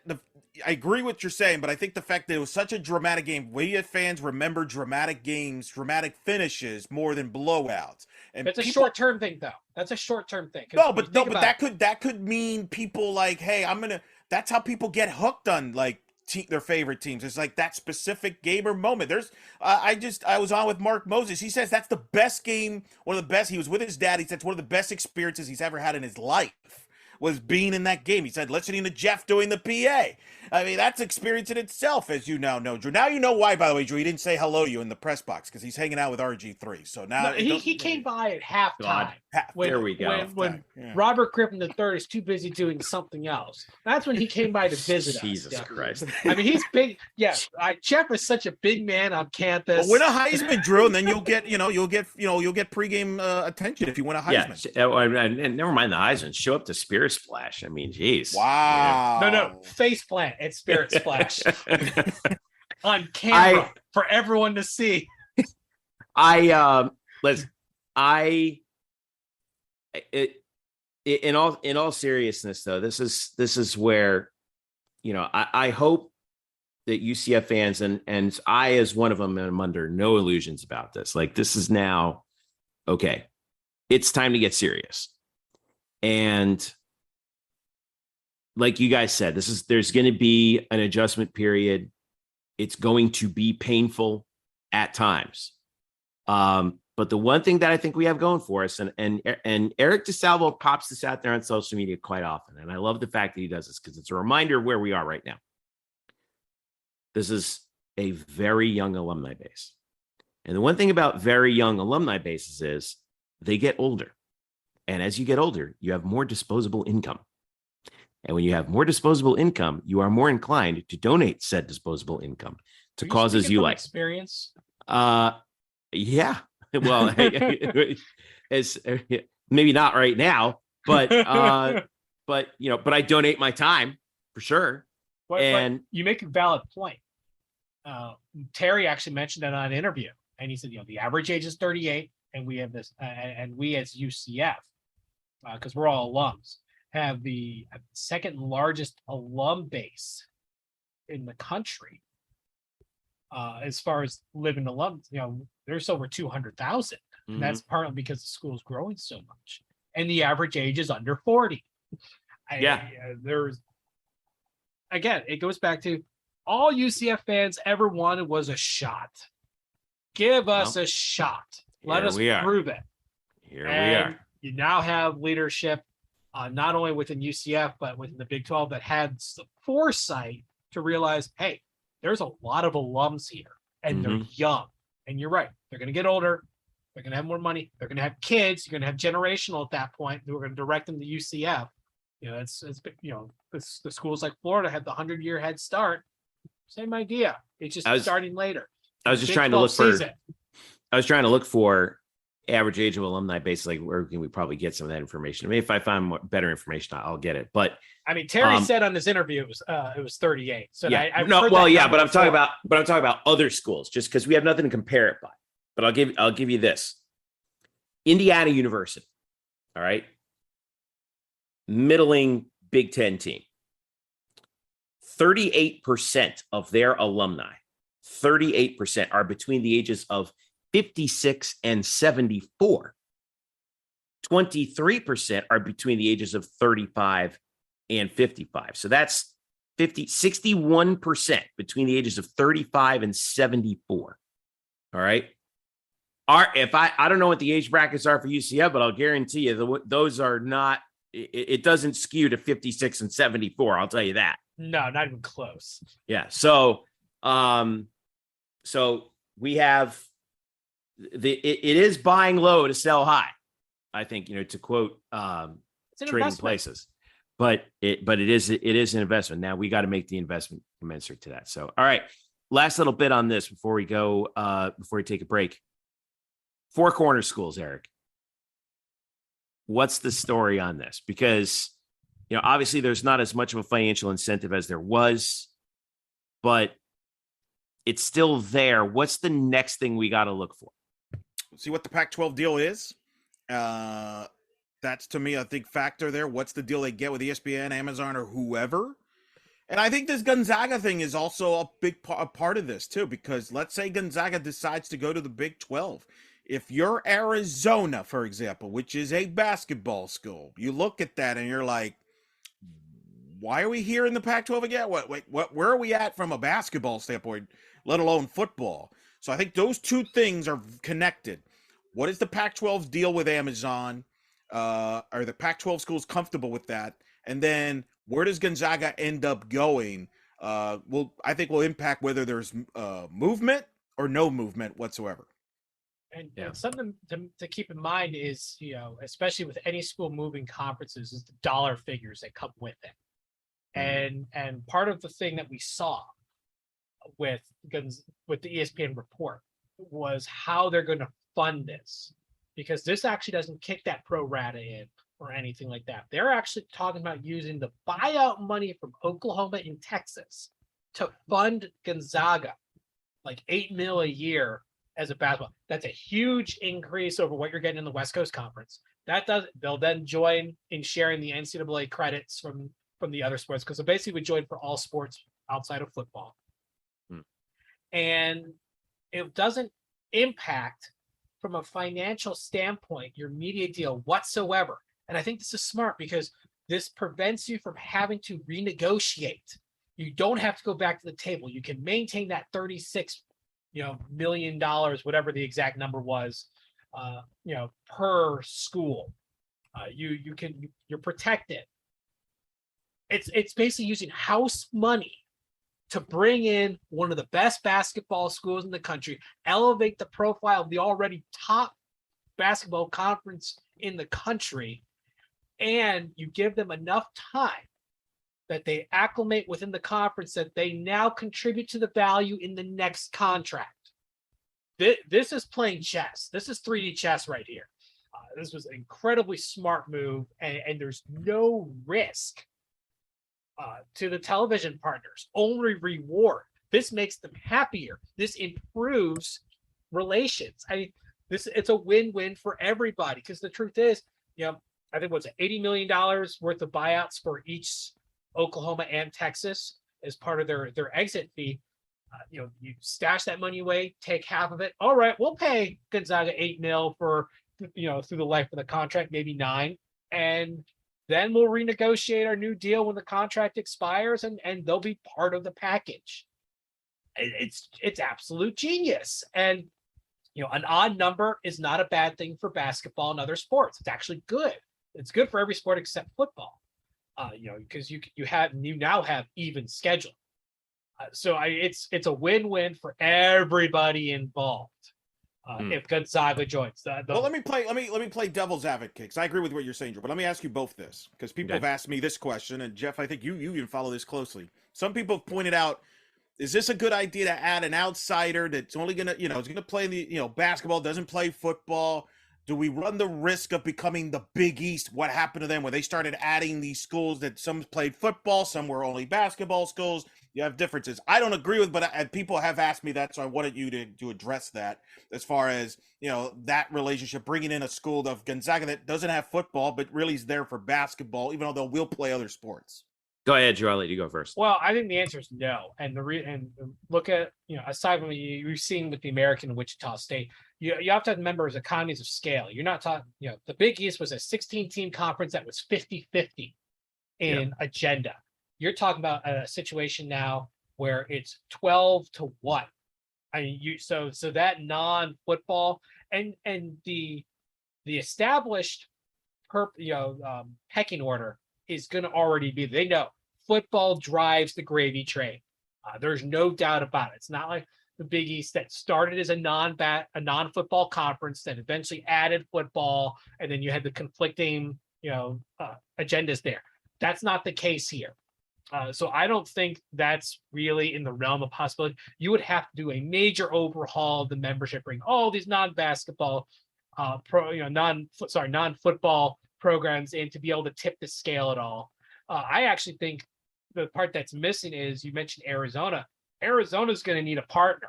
I agree with what you're saying, but I think the fact that it was such a dramatic game, we as fans remember dramatic games, dramatic finishes more than blowouts. And it's a short-term thing, though. That's a short-term thing. But that could mean people like, hey, that's how people get hooked on like their favorite teams. It's like that specific game or moment. There's, I was on with Mark Moses. He says that's the best game, one of the best. He was with his dad. He said it's one of the best experiences he's ever had in his life. Was being in that game. He said, listening to Jeff doing the PA. I mean, that's experience in itself, as you now know, Drew. Now you know why, by the way, Drew, he didn't say hello to you in the press box because he's hanging out with RG3. So now he came by at halftime. There we go. When Robert Griffin III is too busy doing something else. That's when he came by to visit us. Jesus Christ. I mean, he's big. Yeah, Jeff is such a big man on campus. Well, win a Heisman, Drew, and then you'll get pregame attention if you win a Heisman. Yeah, and never mind the Heisman. Show up to Spirit Splash. I mean, geez. Wow. No, face plant at Spirit Splash on camera for everyone to see. In all seriousness, though, this is where, I hope that UCF fans and I, as one of them, am under no illusions about this. Like, this is now, okay, it's time to get serious. And like you guys said, there's going to be an adjustment period. It's going to be painful at times. But the one thing that I think we have going for us, and Eric DeSalvo pops this out there on social media quite often, and I love the fact that he does this because it's a reminder of where we are right now. This is a very young alumni base. And the one thing about very young alumni bases is they get older. And as you get older, you have more disposable income. And when you have more disposable income, you are more inclined to donate said disposable income to causes you like. Experience? Yeah. Well, it's maybe not right now, but I donate my time for sure. But you make a valid point. Terry actually mentioned that on an interview, and he said, the average age is 38, and we have this, and we as UCF, because we're all alums, have the second largest alum base in the country. As far as living alums, there's over 200,000. And that's partly because the school's growing so much. And the average age is under 40. Again, it goes back to all UCF fans ever wanted was a shot. Give us a shot. Let us prove it. Here we are. You now have leadership, not only within UCF, but within the Big 12 that had the foresight to realize, hey, there's a lot of alums here and they're young. And you're right. They're going to get older. They're going to have more money. They're going to have kids. You're going to have generational at that point. We're going to direct them to UCF. The schools like Florida had the 100-year head start. Same idea. It's just starting later. I was just trying to look for average age of alumni base. Like, where can we probably get some of that information? I mean, if I find better information, I'll get it. But I mean, Terry said on this interview it was 38. So yeah, but I'm talking about other schools, just because we have nothing to compare it by. But I'll give you this. Indiana University, all right, middling Big Ten team. 38% of their alumni, 38% are between the ages of 56 and 74. 23% are between the ages of 35 and 55. So that's 61% between the ages of 35 and 74. All right. I don't know what the age brackets are for UCF, but I'll guarantee you those are not, it doesn't skew to 56 and 74. I'll tell you that. No, not even close. Yeah. So we have it is buying low to sell high, I think, to quote Trading Places, but it is an investment. Now we got to make the investment commensurate to that. So, all right, last little bit on this before we go, before we take a break. Four Corner schools, Eric. What's the story on this? Because, obviously there's not as much of a financial incentive as there was, but it's still there. What's the next thing we got to look for? See what the Pac-12 deal is. That's, to me, a big factor there. What's the deal they get with ESPN, Amazon, or whoever? And I think this Gonzaga thing is also a big part of this, too, because let's say Gonzaga decides to go to the Big 12. If you're Arizona, for example, which is a basketball school, you look at that and you're like, why are we here in the Pac-12 again? Where are we at from a basketball standpoint, let alone football? So I think those two things are connected. What is the Pac-12's deal with Amazon? Are the Pac-12 schools comfortable with that? And then where does Gonzaga end up going? I think will impact whether there's movement or no movement whatsoever. And something to keep in mind is, especially with any school moving conferences, is the dollar figures that come with it. And part of the thing that we saw with the ESPN report was how they're going to fund this, because this actually doesn't kick that pro rata in or anything like that. They're actually talking about using the buyout money from Oklahoma and Texas to fund Gonzaga, like $8 million a year as a basketball. That's a huge increase over what you're getting in the West Coast Conference. They'll then join in sharing the NCAA credits from the other sports, because they basically would join for all sports outside of football. And it doesn't impact from a financial standpoint your media deal whatsoever. And I think this is smart because this prevents you from having to renegotiate. You don't have to go back to the table. You can maintain that $36 million, whatever the exact number was, per school. You're protected. It's basically using house money to bring in one of the best basketball schools in the country, elevate the profile of the already top basketball conference in the country, and you give them enough time that they acclimate within the conference that they now contribute to the value in the next contract. This is playing chess. This is 3D chess right here. This was an incredibly smart move, and there's no risk to the television partners, only reward. This makes them happier. This improves relations. It's a win-win for everybody, because the truth is, I think what's $80 million worth of buyouts for each Oklahoma and Texas as part of their exit fee. You stash that money away, take half of it. All right, we'll pay Gonzaga $8 million for through the life of the contract, maybe $9 million, and then we'll renegotiate our new deal when the contract expires, and they'll be part of the package. It's absolute genius. And an odd number is not a bad thing for basketball and other sports. It's actually good. It's good for every sport except football. Because you now have even schedule. So it's a win-win for everybody involved. If Gonzaga joins. Well, let me play devil's advocate, because I agree with what you're saying, Joe. But let me ask you both this, because people have asked me this question, and Jeff, I think you even follow this closely. Some people have pointed out, is this a good idea to add an outsider that's only gonna, is gonna play the, basketball, doesn't play football? Do we run the risk of becoming the Big East? What happened to them when they started adding these schools that some played football, some were only basketball schools? You have differences. I don't agree with, but people have asked me that, so I wanted you to address that as far as, that relationship, bringing in a school of Gonzaga that doesn't have football, but really is there for basketball, even though they will play other sports. Go ahead, Joe. I'll let you go first. Well, I think the answer is no. And look at, aside from what you've seen with the American and Wichita State, you have to remember as economies of scale. You're not talking, the Big East was a 16-team conference that was 50-50 in agenda. You're talking about a situation now where it's 12-1. So that non-football and the established pecking order is going to already be, they know football drives the gravy train. There's no doubt about it. It's not like the Big East that started as a non-football conference that eventually added football, and then you had the conflicting agendas there. That's not the case here. So I don't think that's really in the realm of possibility. You would have to do a major overhaul of the membership, bring all these non-basketball, non-football programs in to be able to tip the scale at all. I actually think the part that's missing is, you mentioned Arizona. Arizona's going to need a partner,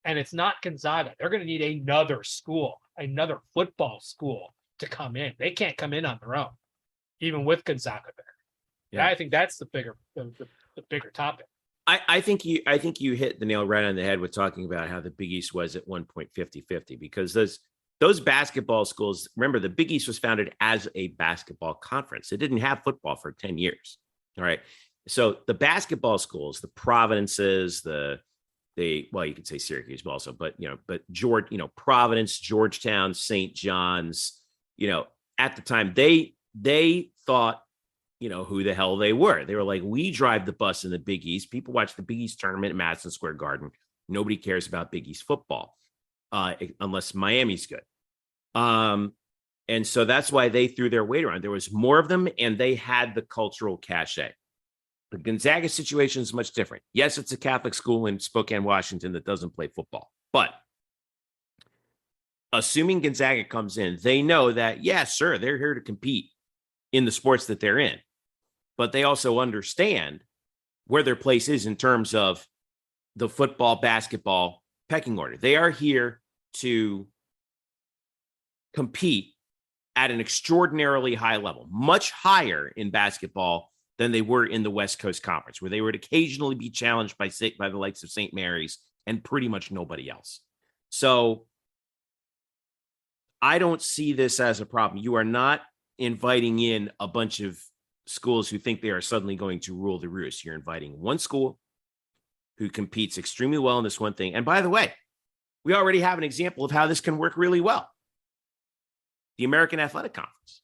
and it's not Gonzaga. They're going to need another school, another football school to come in. They can't come in on their own, even with Gonzaga there. Yeah, I think that's the bigger topic. I think you hit the nail right on the head with talking about how the Big East was at one point 50-50, because those basketball schools, remember, the Big East was founded as a basketball conference. It didn't have football for 10 years. All right. So the basketball schools, the Providences, you could say Syracuse also, but Providence, Georgetown, St. John's, at the time they thought, who the hell they were. They were like, we drive the bus in the Big East. People watch the Big East tournament at Madison Square Garden. Nobody cares about Big East football unless Miami's good. And so that's why they threw their weight around. There was more of them, and they had the cultural cachet. The Gonzaga situation is much different. Yes, it's a Catholic school in Spokane, Washington that doesn't play football. But assuming Gonzaga comes in, they know that, sure, they're here to compete in the sports that they're in. But they also understand where their place is in terms of the football, basketball pecking order. They are here to compete at an extraordinarily high level, much higher in basketball than they were in the West Coast Conference, where they would occasionally be challenged by the likes of St. Mary's and pretty much nobody else. So I don't see this as a problem. You are not inviting in a bunch of schools who think they are suddenly going to rule the roost. You're inviting one school who competes extremely well in this one thing. And by the way, we already have an example of how this can work really well. the American Athletic Conference,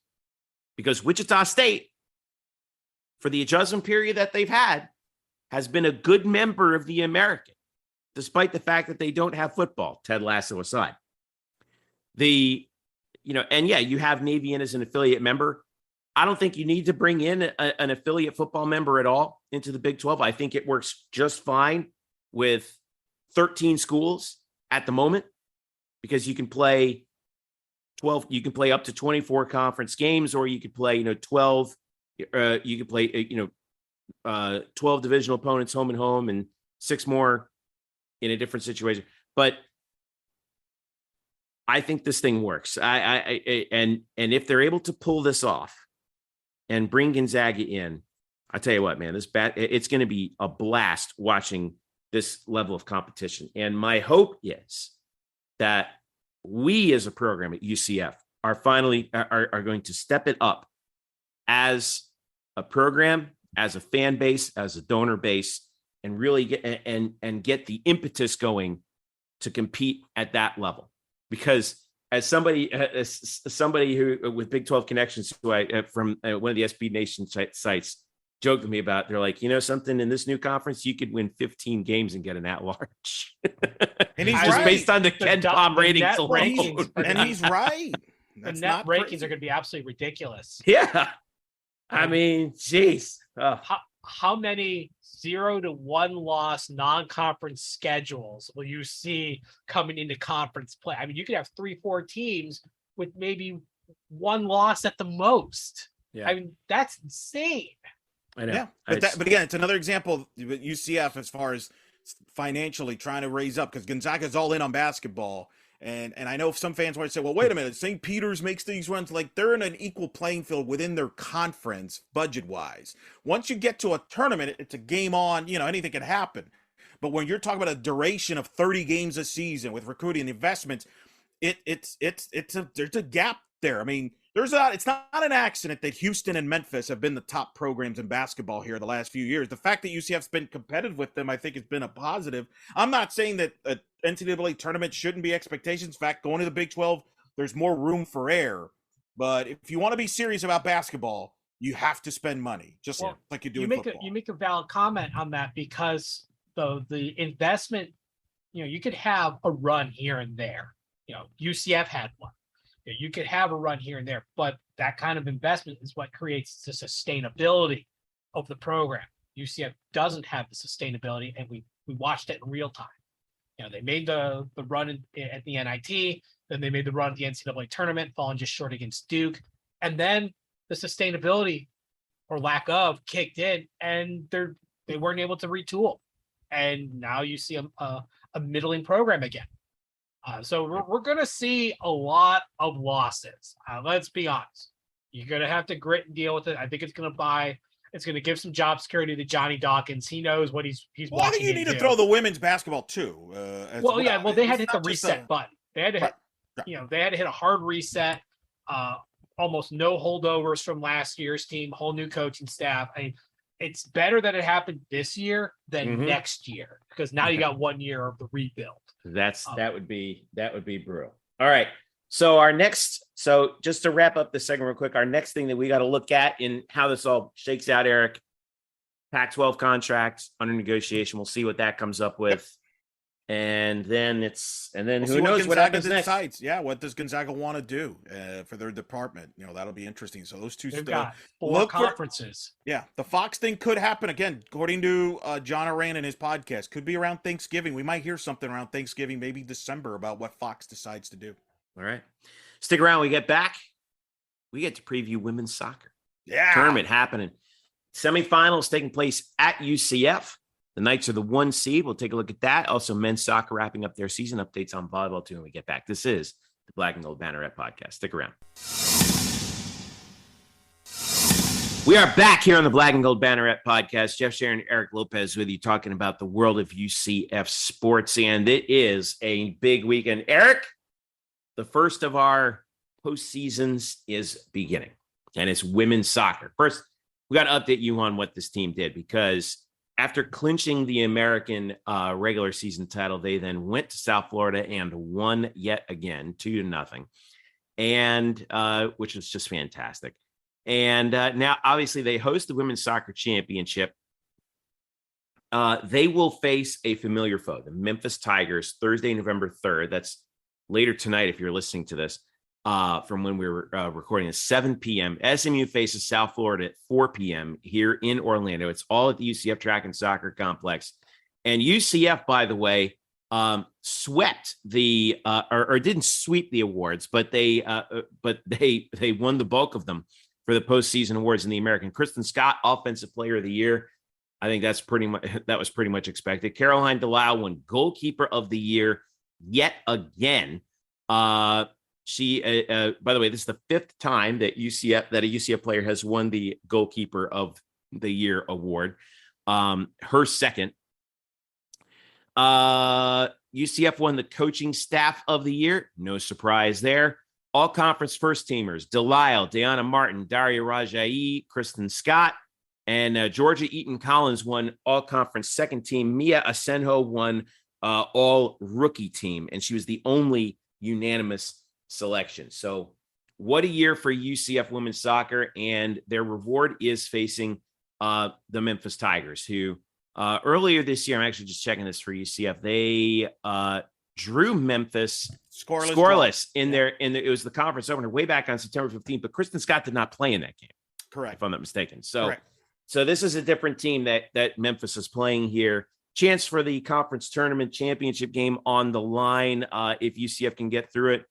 because Wichita State, for the adjustment period that they've had, has been a good member of the American, despite the fact that they don't have football, Ted Lasso aside. You have Navy in as an affiliate member. I don't think you need to bring in an affiliate football member at all into the Big 12. I think it works just fine with 13 schools at the moment, because you can play 12, you can play up to 24 conference games, or you could play, 12, you could play, 12 divisional opponents home and home, and 6 more in a different situation. But I think this thing works. And if they're able to pull this off and bring Gonzaga in, I tell you what, man, it's going to be a blast watching this level of competition. And my hope is that we as a program at UCF are finally going to step it up as a program, as a fan base, as a donor base, and really get the impetus going to compete at that level. Because as somebody who with Big 12 connections, who from one of the SB Nation sites joked with me about, they're like, something, in this new conference, you could win 15 games and get an at-large. And he's just right. based on the Ken Palm ratings alone. And he's right. The net rankings are going to be absolutely ridiculous. Yeah. I mean, geez. How many 0-1 loss non-conference schedules will you see coming into conference play? I mean, you could have 3-4 teams with maybe 1 loss at the most. Yeah. I mean, that's insane. I know. Yeah, but again, it's another example of UCF as far as financially trying to raise up, because Gonzaga's all in on basketball. And I know some fans might say, well, wait a minute, St. Peter's makes these runs. Like, they're in an equal playing field within their conference budget-wise. Once you get to a tournament, it's a game on, anything can happen. But when you're talking about a duration of 30 games a season with recruiting and investments, there's a gap there. I mean, it's not an accident that Houston and Memphis have been the top programs in basketball here the last few years. The fact that UCF's been competitive with them, I think, has been a positive. I'm not saying that an NCAA tournament shouldn't be expectations. In fact, going to the Big 12, there's more room for error. But if you want to be serious about basketball, you have to spend money, just like you do in football. You make a valid comment on that, because the investment, you could have a run here and there. UCF had one. You could have a run here and there, but that kind of investment is what creates the sustainability of the program. UCF doesn't have the sustainability, and we watched it in real time. They made the run at the NIT, then they made the run at the NCAA tournament, falling just short against Duke, and then the sustainability, or lack of, kicked in, and they weren't able to retool, and now you see a middling program again. So we're going to see a lot of losses. Let's be honest. You're going to have to grit and deal with it. I think it's going to give some job security to Johnny Dawkins. He knows what he's walking into. I think you need to throw the women's basketball too. Well, they had to hit the reset button. They had to hit, they had to hit a hard reset. Almost no holdovers from last year's team, whole new coaching staff. I mean, it's better that it happened this year than next year, because now you got 1 year of the rebuild. That would be brutal. All right. So just to wrap up this segment real quick, our next thing that we got to look at in how this all shakes out, Eric, Pac-12 contracts under negotiation. We'll see what that comes up with. And then who knows what happens next? Yeah, what does Gonzaga want to do for their department? That'll be interesting. So those two They've got 4 conferences. The Fox thing could happen again, according to John Oran in his podcast. Could be around Thanksgiving. We might hear something around Thanksgiving, maybe December, about what Fox decides to do. All right, stick around. We get back. We get to preview women's soccer. Yeah, tournament happening. Semifinals taking place at UCF. The Knights are the 1 seed. We'll take a look at that. Also, men's soccer wrapping up their season. Updates on volleyball, too, when we get back. This is the Black Gold Banneret Podcast. Stick around. We are back here on the Black Gold Banneret Podcast. Jeff Sharon and Eric Lopez with you, talking about the world of UCF sports. And it is a big weekend. Eric, the first of our postseasons is beginning, and it's women's soccer. First, we got to update you on what this team did, because after clinching the American regular season title, they then went to South Florida and won yet again, 2-0. and which was just fantastic. And now, obviously, they host the Women's Soccer Championship. They will face a familiar foe, the Memphis Tigers, Thursday, November 3rd. That's later tonight if you're listening to this from when we were recording at 7 p.m. SMU faces South Florida at 4 p.m. here in Orlando. It's all at the UCF Track and Soccer Complex. And UCF, by the way, swept the or didn't sweep the awards, but they won the bulk of them for the postseason awards in the American. Kristen Scott, Offensive Player of the Year. I think that was pretty much expected. Caroline Delisle won Goalkeeper of the Year yet again. She, by the way, this is the 5th time that a UCF player has won the Goalkeeper of the Year award. Her second. UCF won the Coaching Staff of the Year. No surprise there. All conference first teamers: Delisle, Deanna Martin, Daria Rajai, Kristen Scott, and Georgia Eaton Collins won all conference second team. Mia Asenjo won all rookie team, and she was the only unanimous selection. So what a year for UCF women's soccer, and their reward is facing the Memphis Tigers, who earlier this year, I'm actually just checking this for UCF, they drew Memphis scoreless in it was the conference opener way back on September 15th, but Kristen Scott did not play in that game. Correct. If I'm not mistaken. So, Correct. So this is a different team that Memphis is playing here. Chance for the conference tournament championship game on the line if UCF can get through it.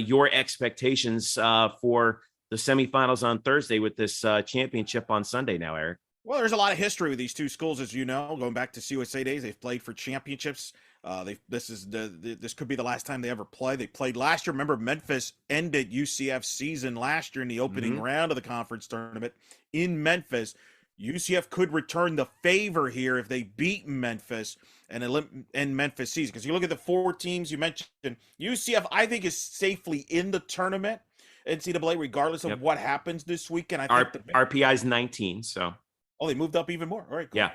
Your expectations for the semifinals on Thursday with this championship on Sunday now, Eric? Well, there's a lot of history with these two schools, as you know, going back to CUSA days. They've played for championships. This could be the last time they ever play. They played last year. Remember, Memphis ended UCF's season last year in the opening round of the conference tournament in Memphis. UCF could return the favor here if they beat Memphis and end Memphis season. Because you look at the 4 teams you mentioned, UCF, I think, is safely in the tournament, NCAA, regardless of what happens this weekend. I think RPI is 19, so. Oh, they moved up even more. All right, cool. Yeah.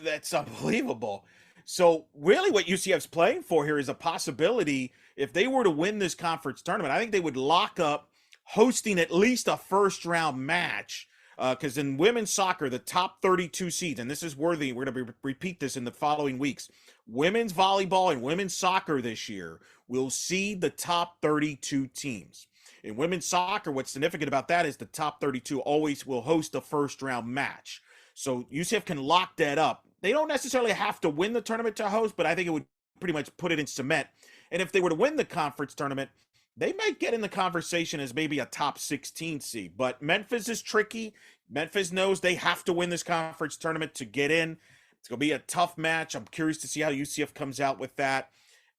That's unbelievable. So really what UCF's playing for here is a possibility. If they were to win this conference tournament, I think they would lock up hosting at least a first-round match. Because in women's soccer, the top 32 seeds, and this is worthy, we're going to repeat this in the following weeks, women's volleyball and women's soccer this year will seed the top 32 teams. In women's soccer, what's significant about that is the top 32 always will host a first-round match. So UCF can lock that up. They don't necessarily have to win the tournament to host, but I think it would pretty much put it in cement. And if they were to win the conference tournament, they might get in the conversation as maybe a top 16 seed. But Memphis is tricky. Memphis knows they have to win this conference tournament to get in. It's going to be a tough match. I'm curious to see how UCF comes out with that.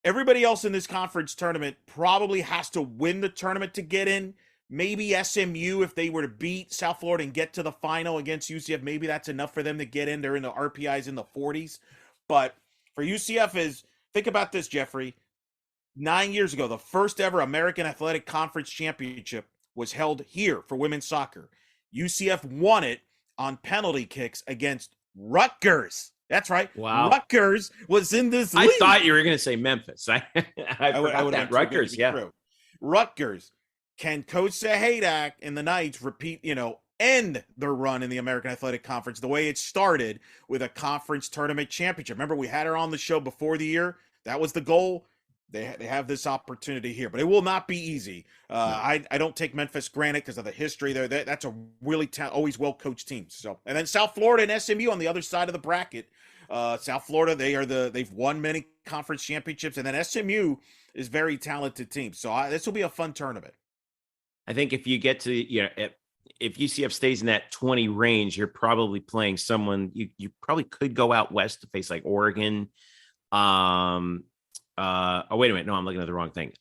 Everybody else in this conference tournament probably has to win the tournament to get in. Maybe SMU, if they were to beat South Florida and get to the final against UCF, maybe that's enough for them to get in. They're in the RPIs in the 40s. But for UCF think about this, Jeffrey. 9 years ago, the first ever American Athletic Conference Championship was held here for women's soccer. UCF won it on penalty kicks against Rutgers. That's right. Wow. Rutgers was in this league. I thought you were going to say Memphis. I would have Rutgers, yeah. True. Rutgers. Can Coach Sahadak and the Knights end their run in the American Athletic Conference the way it started with a conference tournament championship? Remember, we had her on the show before the year. That was the goal. They have this opportunity here, but it will not be easy. No. I don't take Memphis granted because of the history there. That's a really always well-coached team. So, and then South Florida and SMU on the other side of the bracket. South Florida, they've won many conference championships, and then SMU is very talented team. So this will be a fun tournament. I think if you get to, if UCF stays in that 20 range, you're probably playing someone, you probably could go out west to face like Oregon. Oh, wait a minute. No, I'm looking at the wrong thing.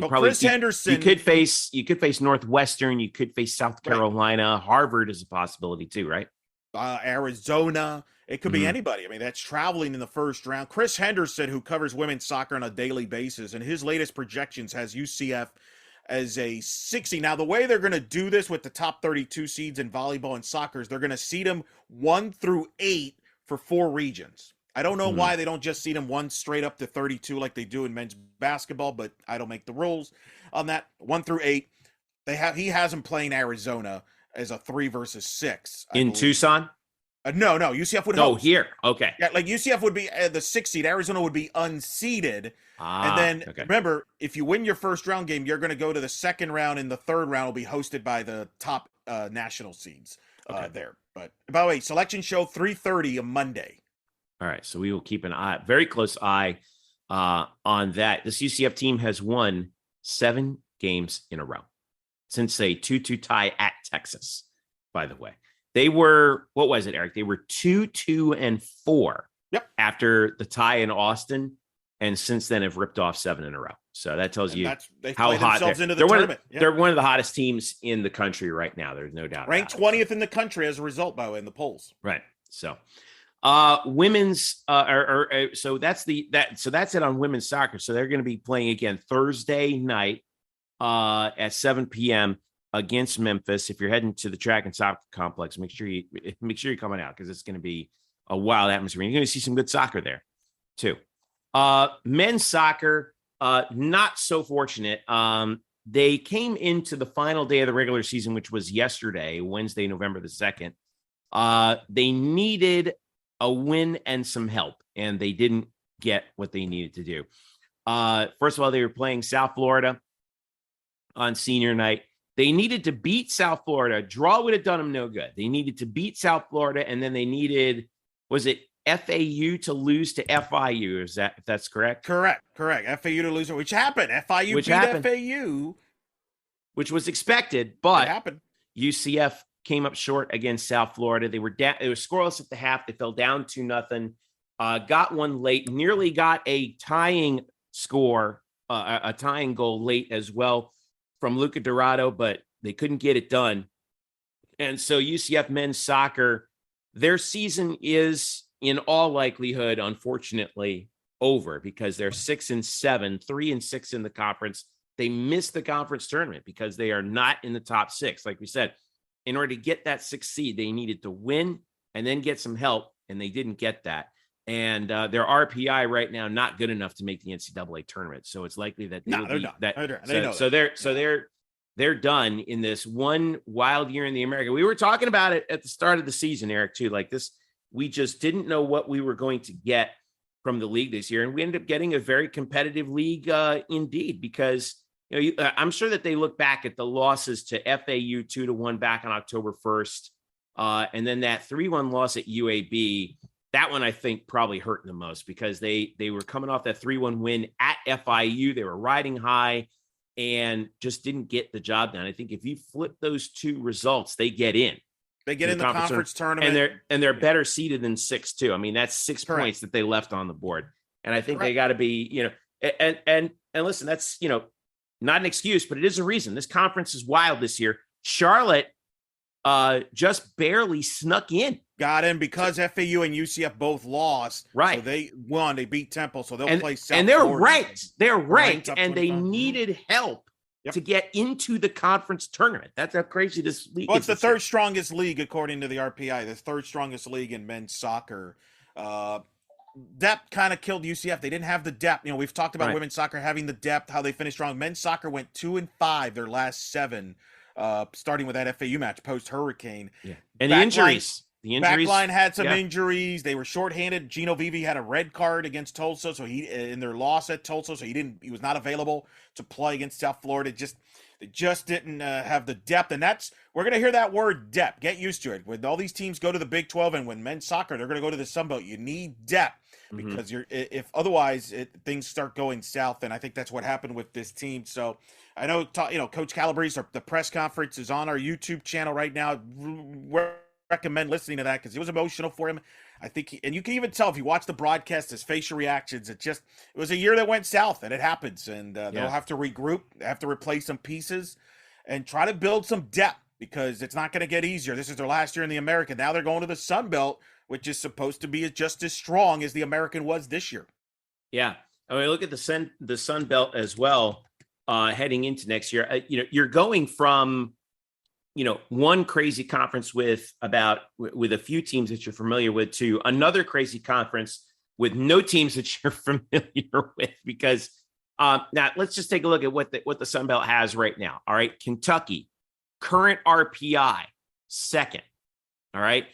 Chris Henderson. You could face Northwestern. You could face South Carolina. Right. Harvard is a possibility too, right? Arizona. It could be anybody. I mean, that's traveling in the first round. Chris Henderson, who covers women's soccer on a daily basis, and his latest projections has UCF as a 60. Now, the way they're going to do this with the top 32 seeds in volleyball and soccer is they're going to seed them 1 through 8 for 4 regions. I don't know why they don't just seed them one straight up to 32 like they do in men's basketball, but I don't make the rules on that. 1 through 8. He has them playing Arizona as a 3 versus 6 in Tucson. No, UCF would host. host. Here. Okay. Yeah, like UCF would be the 6th seed. Arizona would be unseeded. And then remember, if you win your first round game, you're going to go to the second round, and the third round will be hosted by the top national seeds there. But by the way, selection show 3:30 on Monday. All right, so we will keep an very close eye on that. This UCF team has won 7 games in a row since a 2-2 tie at Texas, by the way. They were, what was it, Eric? They were 2-2-4 after the tie in Austin, and since then have ripped off 7 in a row. So that tells you how hot they're one of the hottest teams in the country right now. There's no doubt. Ranked 20th in the country as a result, by the way, in the polls. Right. So women's so that's it on women's soccer. So they're going to be playing again Thursday night at 7 p.m. against Memphis. If you're heading to the track and soccer complex, make sure you're coming out, because it's going to be a wild atmosphere. You're going to see some good soccer there too. Men's soccer, not so fortunate. They came into the final day of the regular season, which was yesterday, Wednesday, November the 2nd. They needed a win and some help, and they didn't get what they needed to do. First of all, they were playing South Florida on senior night. They needed to beat South Florida. Draw would have done them no good. They needed to beat South Florida, and then they needed, was it FAU to lose to FIU? If that's correct? Correct. FAU to lose, which happened. FIU beat FAU. Which was expected, but it happened. UCF came up short against South Florida. They were scoreless at the half. They fell down 2-0. Got one late, nearly got a tying score, a tying goal late as well from Luca Dorado, but they couldn't get it done. And so UCF men's soccer, their season is in all likelihood, unfortunately, over, because they're 6-7, 3-6 in the conference. They missed the conference tournament because they are not in the top 6. Like we said, in order to get that 6th seed, they needed to win and then get some help, and they didn't get that. And their RPI right now not good enough to make the NCAA tournament. So it's likely that they're done in this one wild year in the America. We were talking about it at the start of the season, Eric, too. Like this, we just didn't know what we were going to get from the league this year, and we ended up getting a very competitive league indeed, because I'm sure that they look back at the losses to FAU 2-1 back on October 1st, and then that 3-1 loss at UAB. That one, I think, probably hurt the most, because they were coming off that 3-1 win at FIU. They were riding high and just didn't get the job done. I think if you flip those two results, they get in. They get in the conference tournament. And they're better seeded than 6 too. I mean, that's 6 points that they left on the board. And I think they got to be, and listen, that's, not an excuse, but it is a reason. This conference is wild this year. Charlotte just barely snuck in. Got in because FAU and UCF both lost. Right. So they won. They beat Temple, so they'll play South And they're Florida. ranked. They're ranked, and they needed help to get into the conference tournament. That's how crazy this league is. Well, it's the third strongest league, according to the RPI. The third strongest league in men's soccer. Depth kind of killed UCF. They didn't have the depth. We've talked about women's soccer having the depth, how they finished strong. Men's soccer went 2-5 their last 7, starting with that FAU match post-hurricane. Yeah. And the injuries. Backline had some injuries. They were shorthanded. Gino Vivi had a red card against Tulsa, so in their loss at Tulsa, so he was not available to play against South Florida. They just didn't have the depth, and we're going to hear that word depth. Get used to it. When all these teams go to the Big 12, and when men's soccer, they're going to go to the Sun Belt. You need depth, because if otherwise things start going south, and I think that's what happened with this team. So I know Coach Calabrese, the press conference is on our YouTube channel right now. Recommend listening to that, because it was emotional for him. I think, and you can even tell if you watch the broadcast, his facial reactions. It was a year that went south, and it happens. And they'll have to regroup, they have to replace some pieces, and try to build some depth, because it's not going to get easier. This is their last year in the American. Now they're going to the Sun Belt, which is supposed to be just as strong as the American was this year. Yeah, I mean, look at the Sun Belt as well. Heading into next year, you're going from one crazy conference with a few teams that you're familiar with to another crazy conference with no teams that you're familiar with, because now let's just take a look at what the Sun Belt has right now. All right. Kentucky, current RPI, second. All right.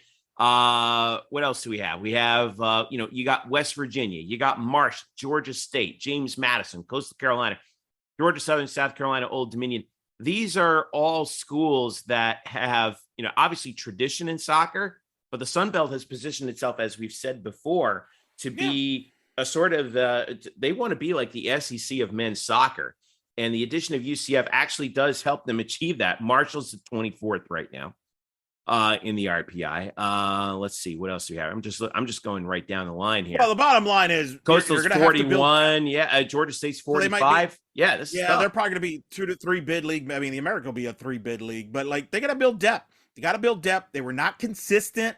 What else do we have? We have, you got West Virginia, you got Marshall, Georgia State, James Madison, Coastal Carolina, Georgia Southern, South Carolina, Old Dominion. These are all schools that have, obviously tradition in soccer, but the Sun Belt has positioned itself, as we've said before, to be a sort of, they want to be like the SEC of men's soccer. And the addition of UCF actually does help them achieve that. Marshall's at 24th right now in the RPI. Let's see, what else do we have? I'm just going right down the line here. Well, the bottom line is Coastal's 41. Georgia State's 45. So they're probably going to be 2 to 3 bid league. I mean, the American will be a 3 bid league, but like they got to build depth. They were not consistent.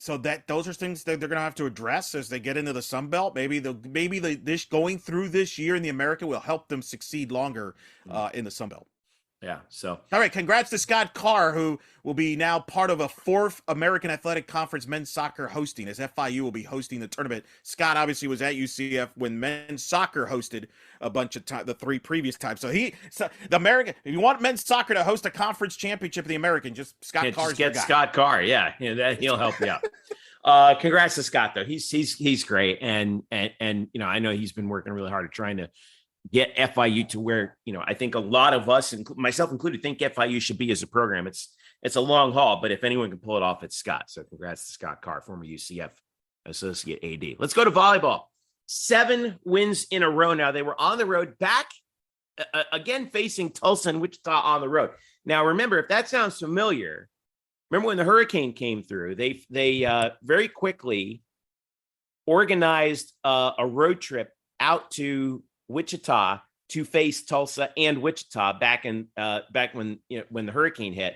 So those are things that they're going to have to address as they get into the Sun Belt. Maybe this going through this year in the America will help them succeed longer in the Sun Belt. Yeah. So, all right. Congrats to Scott Carr, who will be now part of a 4th American Athletic Conference men's soccer hosting, as FIU will be hosting the tournament. Scott obviously was at UCF when men's soccer hosted a bunch of time, the 3 previous times. So the American, if you want men's soccer to host a conference championship in the American, just Scott Carr's your guy. Scott Carr. Yeah. He'll help you out. Congrats to Scott though. He's great. And I know he's been working really hard at trying to get FIU to where, I think a lot of us, and myself included, think FIU should be as a program. It's a long haul, but if anyone can pull it off, it's Scott. So congrats to Scott Carr, former UCF associate AD. Let's go to volleyball. 7 wins in a row now. They were on the road back again, facing Tulsa and Wichita on the road. Now, remember, if that sounds familiar, remember when the hurricane came through, they very quickly organized a road trip out to Wichita to face Tulsa and Wichita back when the hurricane hit,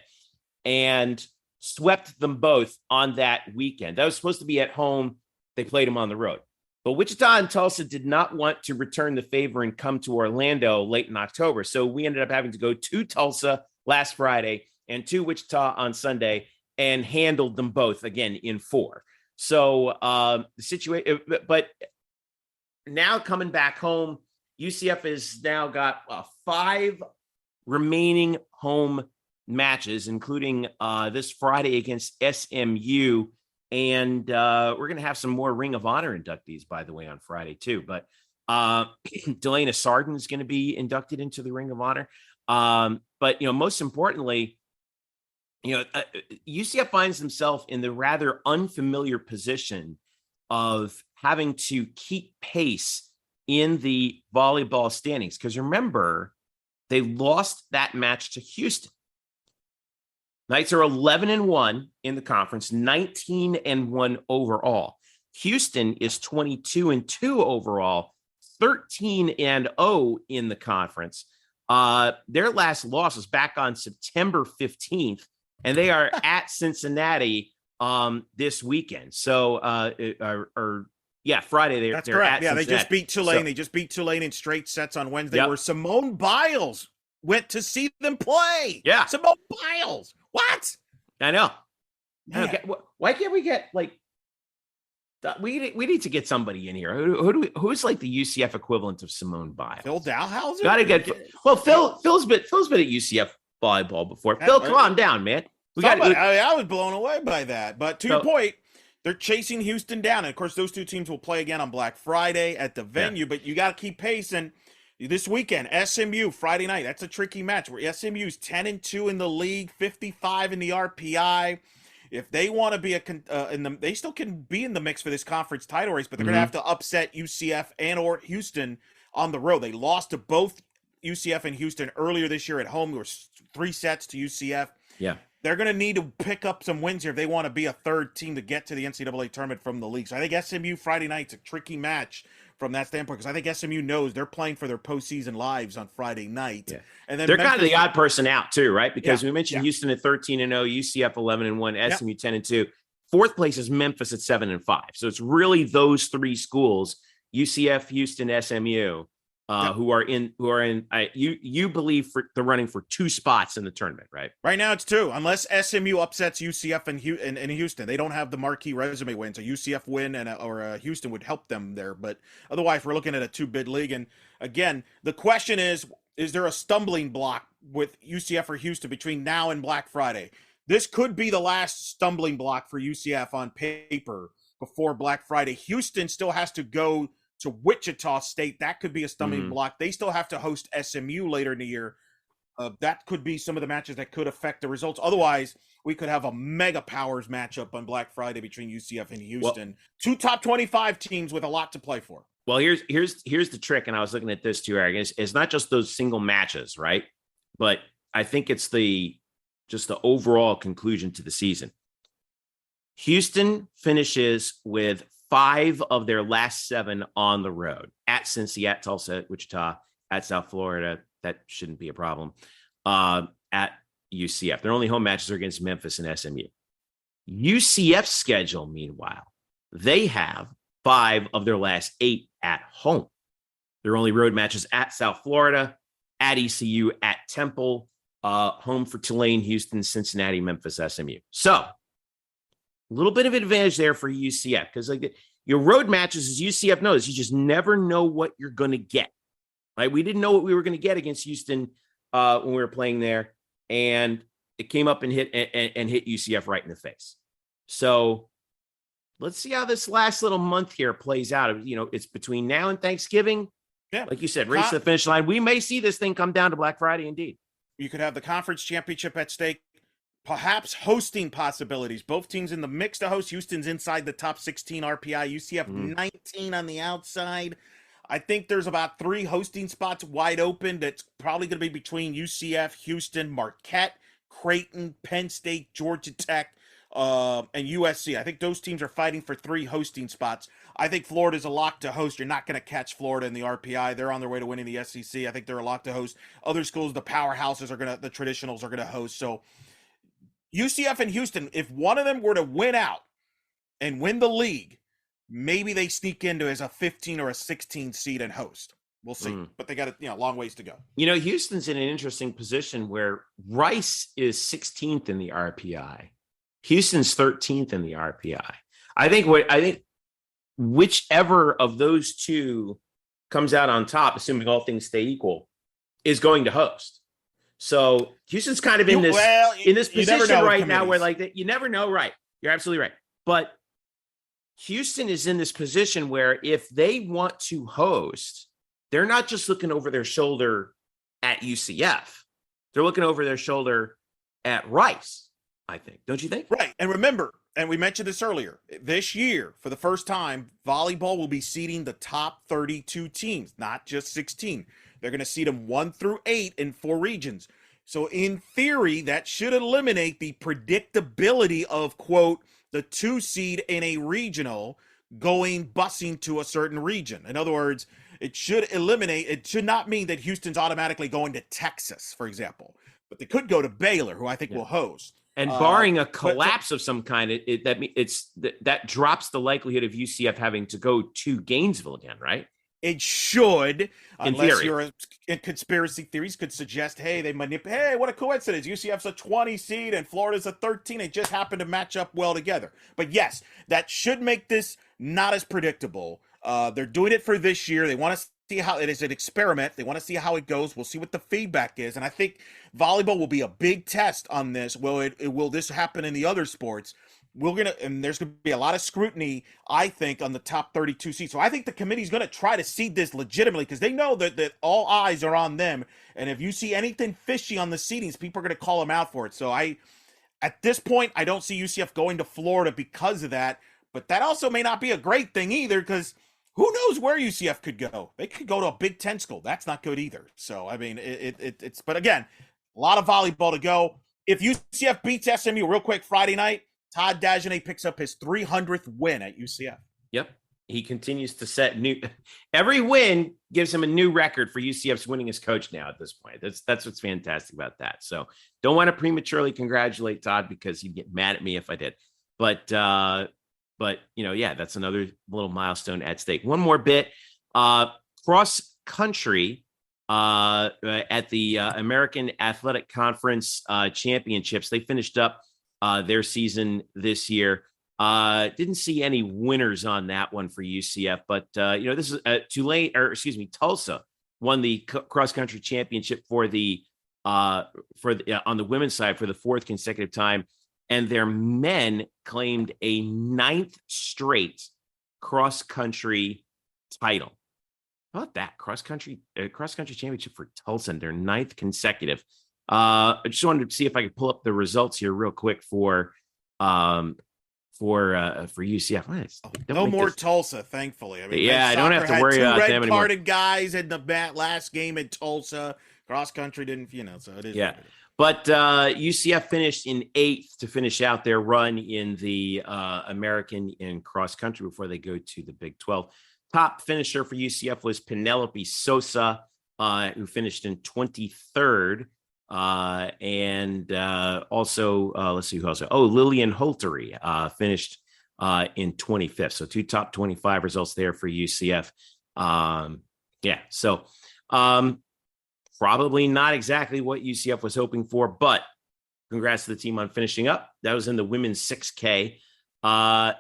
and swept them both on that weekend. That was supposed to be at home. They played them on the road. But Wichita and Tulsa did not want to return the favor and come to Orlando late in October. So we ended up having to go to Tulsa last Friday and to Wichita on Sunday and handled them both again in 4. So the situation, but now coming back home, UCF has now got 5 remaining home matches, including this Friday against SMU. And we're going to have some more Ring of Honor inductees, by the way, on Friday, too. But Delana Sarden is going to be inducted into the Ring of Honor. But, most importantly, UCF finds themselves in the rather unfamiliar position of having to keep pace in the volleyball standings. Because remember, they lost that match to Houston. Knights are 11-1 in the conference, 19-1 overall. Houston is 22-2 overall, 13-0 in the conference. Their last loss was back on September 15th, and they are at Cincinnati this weekend. So, Friday. That's they're correct. At yeah, Cincinnati. they just beat Tulane. So, they just beat Tulane in straight sets on Wednesday, Yep. where Simone Biles went to see them play. Yeah. Simone Biles. What? I know. Man. Okay. Why can't we get we need to get somebody in here? Who's like the UCF equivalent of Simone Biles? Phil Dalhouser? Got to get. Well, Phil's been at UCF volleyball before. Phil, calm down, man. I was blown away by that. But to your point, they're chasing Houston down. And, of course, those two teams will play again on Black Friday at the venue. Yeah. But you got to keep pace. And this weekend, SMU, Friday night, that's a tricky match. Where SMU's 10-2 in the league, 55 in the RPI. If they want to be they still can be in the mix for this conference title race, but they're going to have to upset UCF or Houston on the road. They lost to both UCF and Houston earlier this year at home. There were 3 sets to UCF. Yeah. They're going to need to pick up some wins here if they want to be a third team to get to the NCAA tournament from the league. So I think SMU Friday night's a tricky match from that standpoint, because I think SMU knows they're playing for their postseason lives on Friday night. Yeah. And then they're kind of the odd person out too, right? Because we mentioned Houston at 13-0, UCF 11-1, SMU 10-2. 4th place is Memphis at 7-5. So it's really those 3 schools, UCF, Houston, SMU, who are in you believe for the running for 2 spots in the tournament, right? Right now it's 2, unless SMU upsets UCF and Houston. They don't have the marquee resume wins. A UCF win or a Houston would help them there, but otherwise we're looking at a 2-bid league. And again, the question is there a stumbling block with UCF or Houston between now and Black Friday? This could be the last stumbling block for UCF on paper before Black Friday. Houston still has to go to Wichita State. That could be a stumbling block. They still have to host SMU later in the year. That could be some of the matches that could affect the results. Otherwise, we could have a mega powers matchup on Black Friday between UCF and Houston. Well, 2 top 25 teams with a lot to play for. Well, here's the trick, and I was looking at this too, Eric. It's not just those single matches, right? But I think it's just the overall conclusion to the season. Houston finishes with 5 of their last 7 on the road, at Cincinnati, at Tulsa, at Wichita, at South Florida. That shouldn't be a problem. At UCF, their only home matches are against Memphis and SMU. UCF's schedule, meanwhile, they have 5 of their last 8 at home. Their only road matches at South Florida, at ECU, at Temple, home for Tulane, Houston, Cincinnati, Memphis, SMU. So a little bit of advantage there for UCF, because like your road matches, as UCF knows, you just never know what you're going to get. Right? We didn't know what we were going to get against Houston when we were playing there, and it came up and hit UCF right in the face. So let's see how this last little month here plays out. You know, it's between now and Thanksgiving. Yeah, like you said, race to the finish line. We may see this thing come down to Black Friday. Indeed, you could have the conference championship at stake. Perhaps hosting possibilities. Both teams in the mix to host. Houston's inside the top 16 RPI. UCF 19 on the outside. I think there's about 3 hosting spots wide open. That's probably going to be between UCF, Houston, Marquette, Creighton, Penn State, Georgia Tech, and USC. I think those teams are fighting for 3 hosting spots. I think Florida's a lock to host. You're not going to catch Florida in the RPI. They're on their way to winning the SEC. I think they're a lock to host. Other schools, the powerhouses the traditionals are going to host. So UCF and Houston, if one of them were to win out and win the league, maybe they sneak into as a 15 or a 16 seed and host. We'll see. But they got a long ways to go. You know, Houston's in an interesting position where Rice is 16th in the RPI. Houston's 13th in the RPI. I think whichever of those 2 comes out on top, assuming all things stay equal, is going to host. So Houston's kind of in this position right now where like you never know. Right. You're absolutely right. But Houston is in this position where if they want to host, they're not just looking over their shoulder at UCF. They're looking over their shoulder at Rice, I think. Don't you think? Right. And remember, and we mentioned this earlier, this year, for the first time, volleyball will be seeding the top 32 teams, not just 16. They're going to seed them 1 through 8 in 4 regions. So in theory, that should eliminate the predictability of, quote, the 2 seed in a regional busing to a certain region. In other words, it should not mean that Houston's automatically going to Texas, for example, but they could go to Baylor, who I think will host. And barring a collapse of some kind, that drops the likelihood of UCF having to go to Gainesville again, right? It should, unless theory. In conspiracy theories could suggest, hey, hey, what a coincidence. UCF's a 20 seed and Florida's a 13. It just happened to match up well together. But yes, that should make this not as predictable. They're doing it for this year. They want to see how it is an experiment. They want to see how it goes. We'll see what the feedback is. And I think volleyball will be a big test on this. Will this happen in the other sports? And there's going to be a lot of scrutiny, I think, on the top 32 seeds. So I think the committee's going to try to seed this legitimately because they know that all eyes are on them. And if you see anything fishy on the seedings, people are going to call them out for it. So at this point, I don't see UCF going to Florida because of that. But that also may not be a great thing either because who knows where UCF could go? They could go to a Big Ten school. That's not good either. So, I mean, it's but again, a lot of volleyball to go. If UCF beats SMU real quick Friday night, Todd Dagenet picks up his 300th win at UCF. Yep. He continues to set every win gives him a new record for UCF's winningest coach now at this point. That's what's fantastic about that. So don't want to prematurely congratulate Todd because he'd get mad at me if I did. But that's another little milestone at stake. One more bit. Cross country at the American Athletic Conference championships. They finished up their season this year. Didn't see any winners on that one for UCF, but this is Tulsa won the cross country championship on the women's side for the fourth consecutive time, and their men claimed a 9th straight cross country title. How about that cross country championship for Tulsa, and their 9th consecutive. I just wanted to see if I could pull up the results here real quick for UCF. No more Tulsa, thankfully. I mean, I don't have to worry about them anymore. Red-carded guys in the last game in Tulsa. Cross country didn't, so it is. Yeah, but UCF finished in 8th to finish out their run in the American in cross country before they go to the Big 12. Top finisher for UCF was Penelope Sosa, who finished in 23rd. And also, let's see who else. Lillian Holtery finished in 25th. So 2 top 25 results there for UCF. So probably not exactly what UCF was hoping for, but congrats to the team on finishing up. That was in the women's 6K. Remember,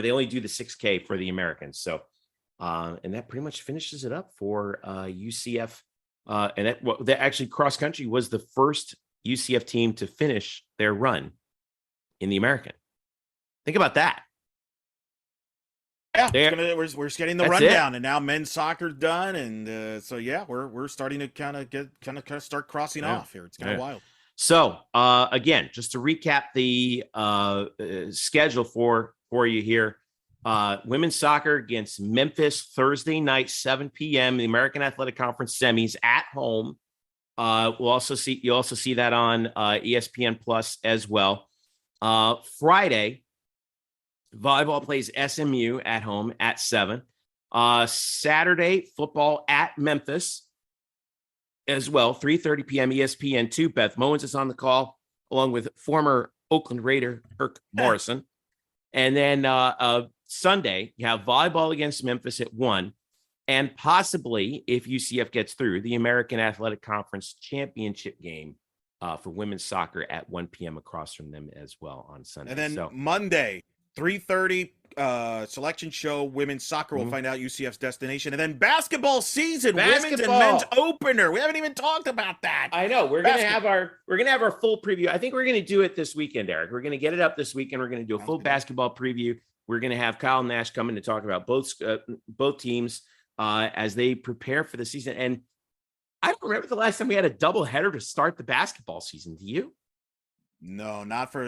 they only do the 6K for the Americans. So and that pretty much finishes it up for UCF. And that actually cross country was the first UCF team to finish their run in the American. Think about that. Yeah, we're just getting the rundown, and now men's soccer's done, and we're starting to kind of start crossing off here. It's kind of wild. So again, just to recap the schedule for you here. Women's soccer against Memphis Thursday night, 7 p.m. The American Athletic Conference semis at home. You'll also see that on ESPN Plus as well. Friday, volleyball plays SMU at home at 7. Saturday, football at Memphis as well, 3:30 p.m. ESPN2. Beth Mowens is on the call, along with former Oakland Raider Kirk Morrison. And then Sunday, you have volleyball against Memphis at 1, and possibly, if UCF gets through, the American Athletic Conference championship game for women's soccer at 1 p.m. across from them as well on Sunday. And then Monday, 3:30 selection show, women's soccer. We'll find out UCF's destination. And then basketball season, women's and men's opener. We haven't even talked about that. I know. We're gonna have our full preview. I think we're gonna do it this weekend, Eric. We're gonna get it up this weekend. We're gonna do a full basketball preview. We're gonna have Kyle Nash come in to talk about both teams as they prepare for the season. And I don't remember the last time we had a doubleheader to start the basketball season. Do you? No, not for.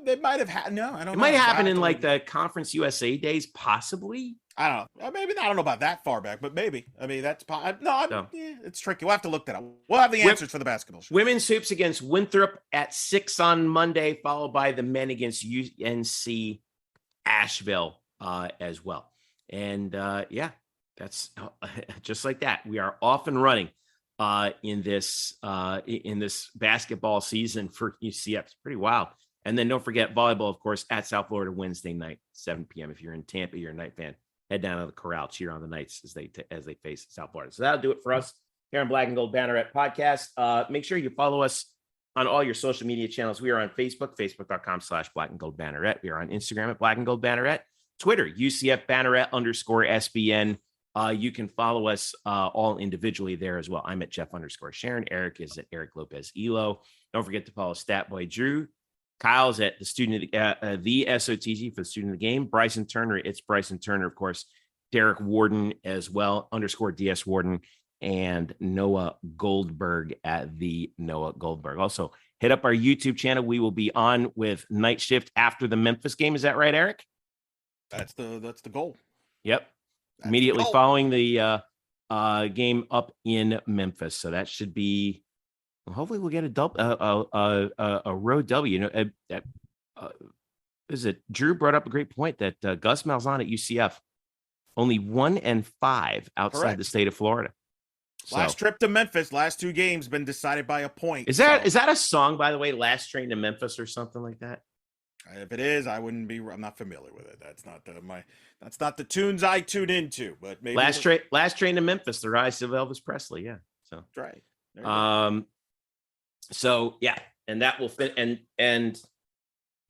They might have had. No, I don't know. It might happen in like the Conference USA days, possibly. I don't know. Maybe I don't know about that far back, but maybe. I mean, that's it's tricky. We'll have to look that up. We'll have the answers for the basketball show. Women's hoops against Winthrop at 6 on Monday, followed by the men against UNC Asheville as well. And that's just like that. We are off and running in this basketball season for UCF. It's pretty wild. And then don't forget volleyball, of course, at South Florida Wednesday night, 7 p.m. If you're in Tampa, you're a Knight fan. Head down to the Corral, cheer on the Knights as they face South Florida. So that'll do it for us here on Black and Gold Banneret Podcast. Make sure you follow us on all your social media channels. We are on Facebook, facebook.com/Black and Gold Banneret. We are on Instagram at Black and Gold Banneret. Twitter, UCF Banneret _SBN. You can follow us all individually there as well. I'm at Jeff _Sharon. Eric is at Eric Lopez Elo. Don't forget to follow Statboy Drew. Kyle's at the student, the SOTG for the student of the game. Bryson Turner, it's Bryson Turner, of course. Derek Warden as well, _DS Warden, and Noah Goldberg at the Noah Goldberg. Also, hit up our YouTube channel. We will be on with Night Shift after the Memphis game. Is that right, Eric? That's the goal. Yep. That's immediately following the game up in Memphis. So that should be. Well, hopefully we'll get a road W. Is it Drew brought up a great point that Gus Malzahn at UCF only 1-5 outside the state of Florida. Last trip to Memphis, last 2 games been decided by a point. Is that a song, by the way? Last train to Memphis or something like that? If it is, I'm not familiar with it. That's not the tunes I tune into, but maybe last train to Memphis, the rise of Elvis Presley. Yeah. So that's right. So yeah, and that will fit. And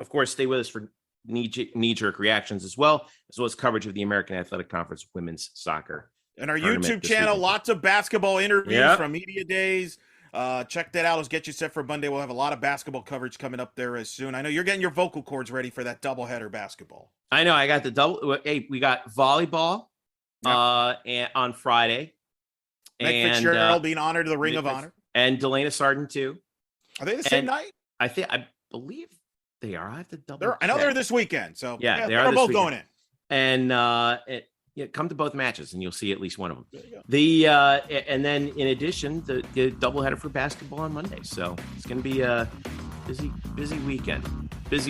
of course, stay with us for knee-jerk reactions as well as coverage of the American Athletic Conference women's soccer. And our YouTube channel, lots of basketball interviews from media days. Check that out. Let's get you set for Monday. We'll have a lot of basketball coverage coming up there as soon. I know you're getting your vocal cords ready for that doubleheader basketball. I know. I got the double. Hey, we got volleyball and on Friday. Meg Fitzgerald being honored to the Ring of Honor. And Delana Sarden too. Are they the same night? I believe they are. I have to double. I know they're this weekend. So yeah, they're both going in. And come to both matches and you'll see at least one of them. And then in addition, the doubleheader for basketball on Monday. So it's going to be a busy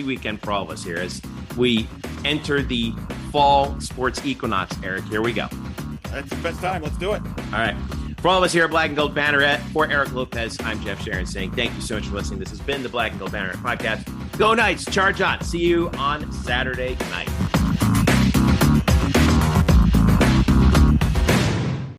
weekend for all of us here as we enter the fall sports equinox. Eric, here we go. That's the best time. Let's do it. All right. For all of us here at Black and Gold Banneret, for Eric Lopez, I'm Jeff Sharon saying thank you so much for listening. This has been the Black and Gold Banneret Podcast. Go Knights, charge on. See you on Saturday night.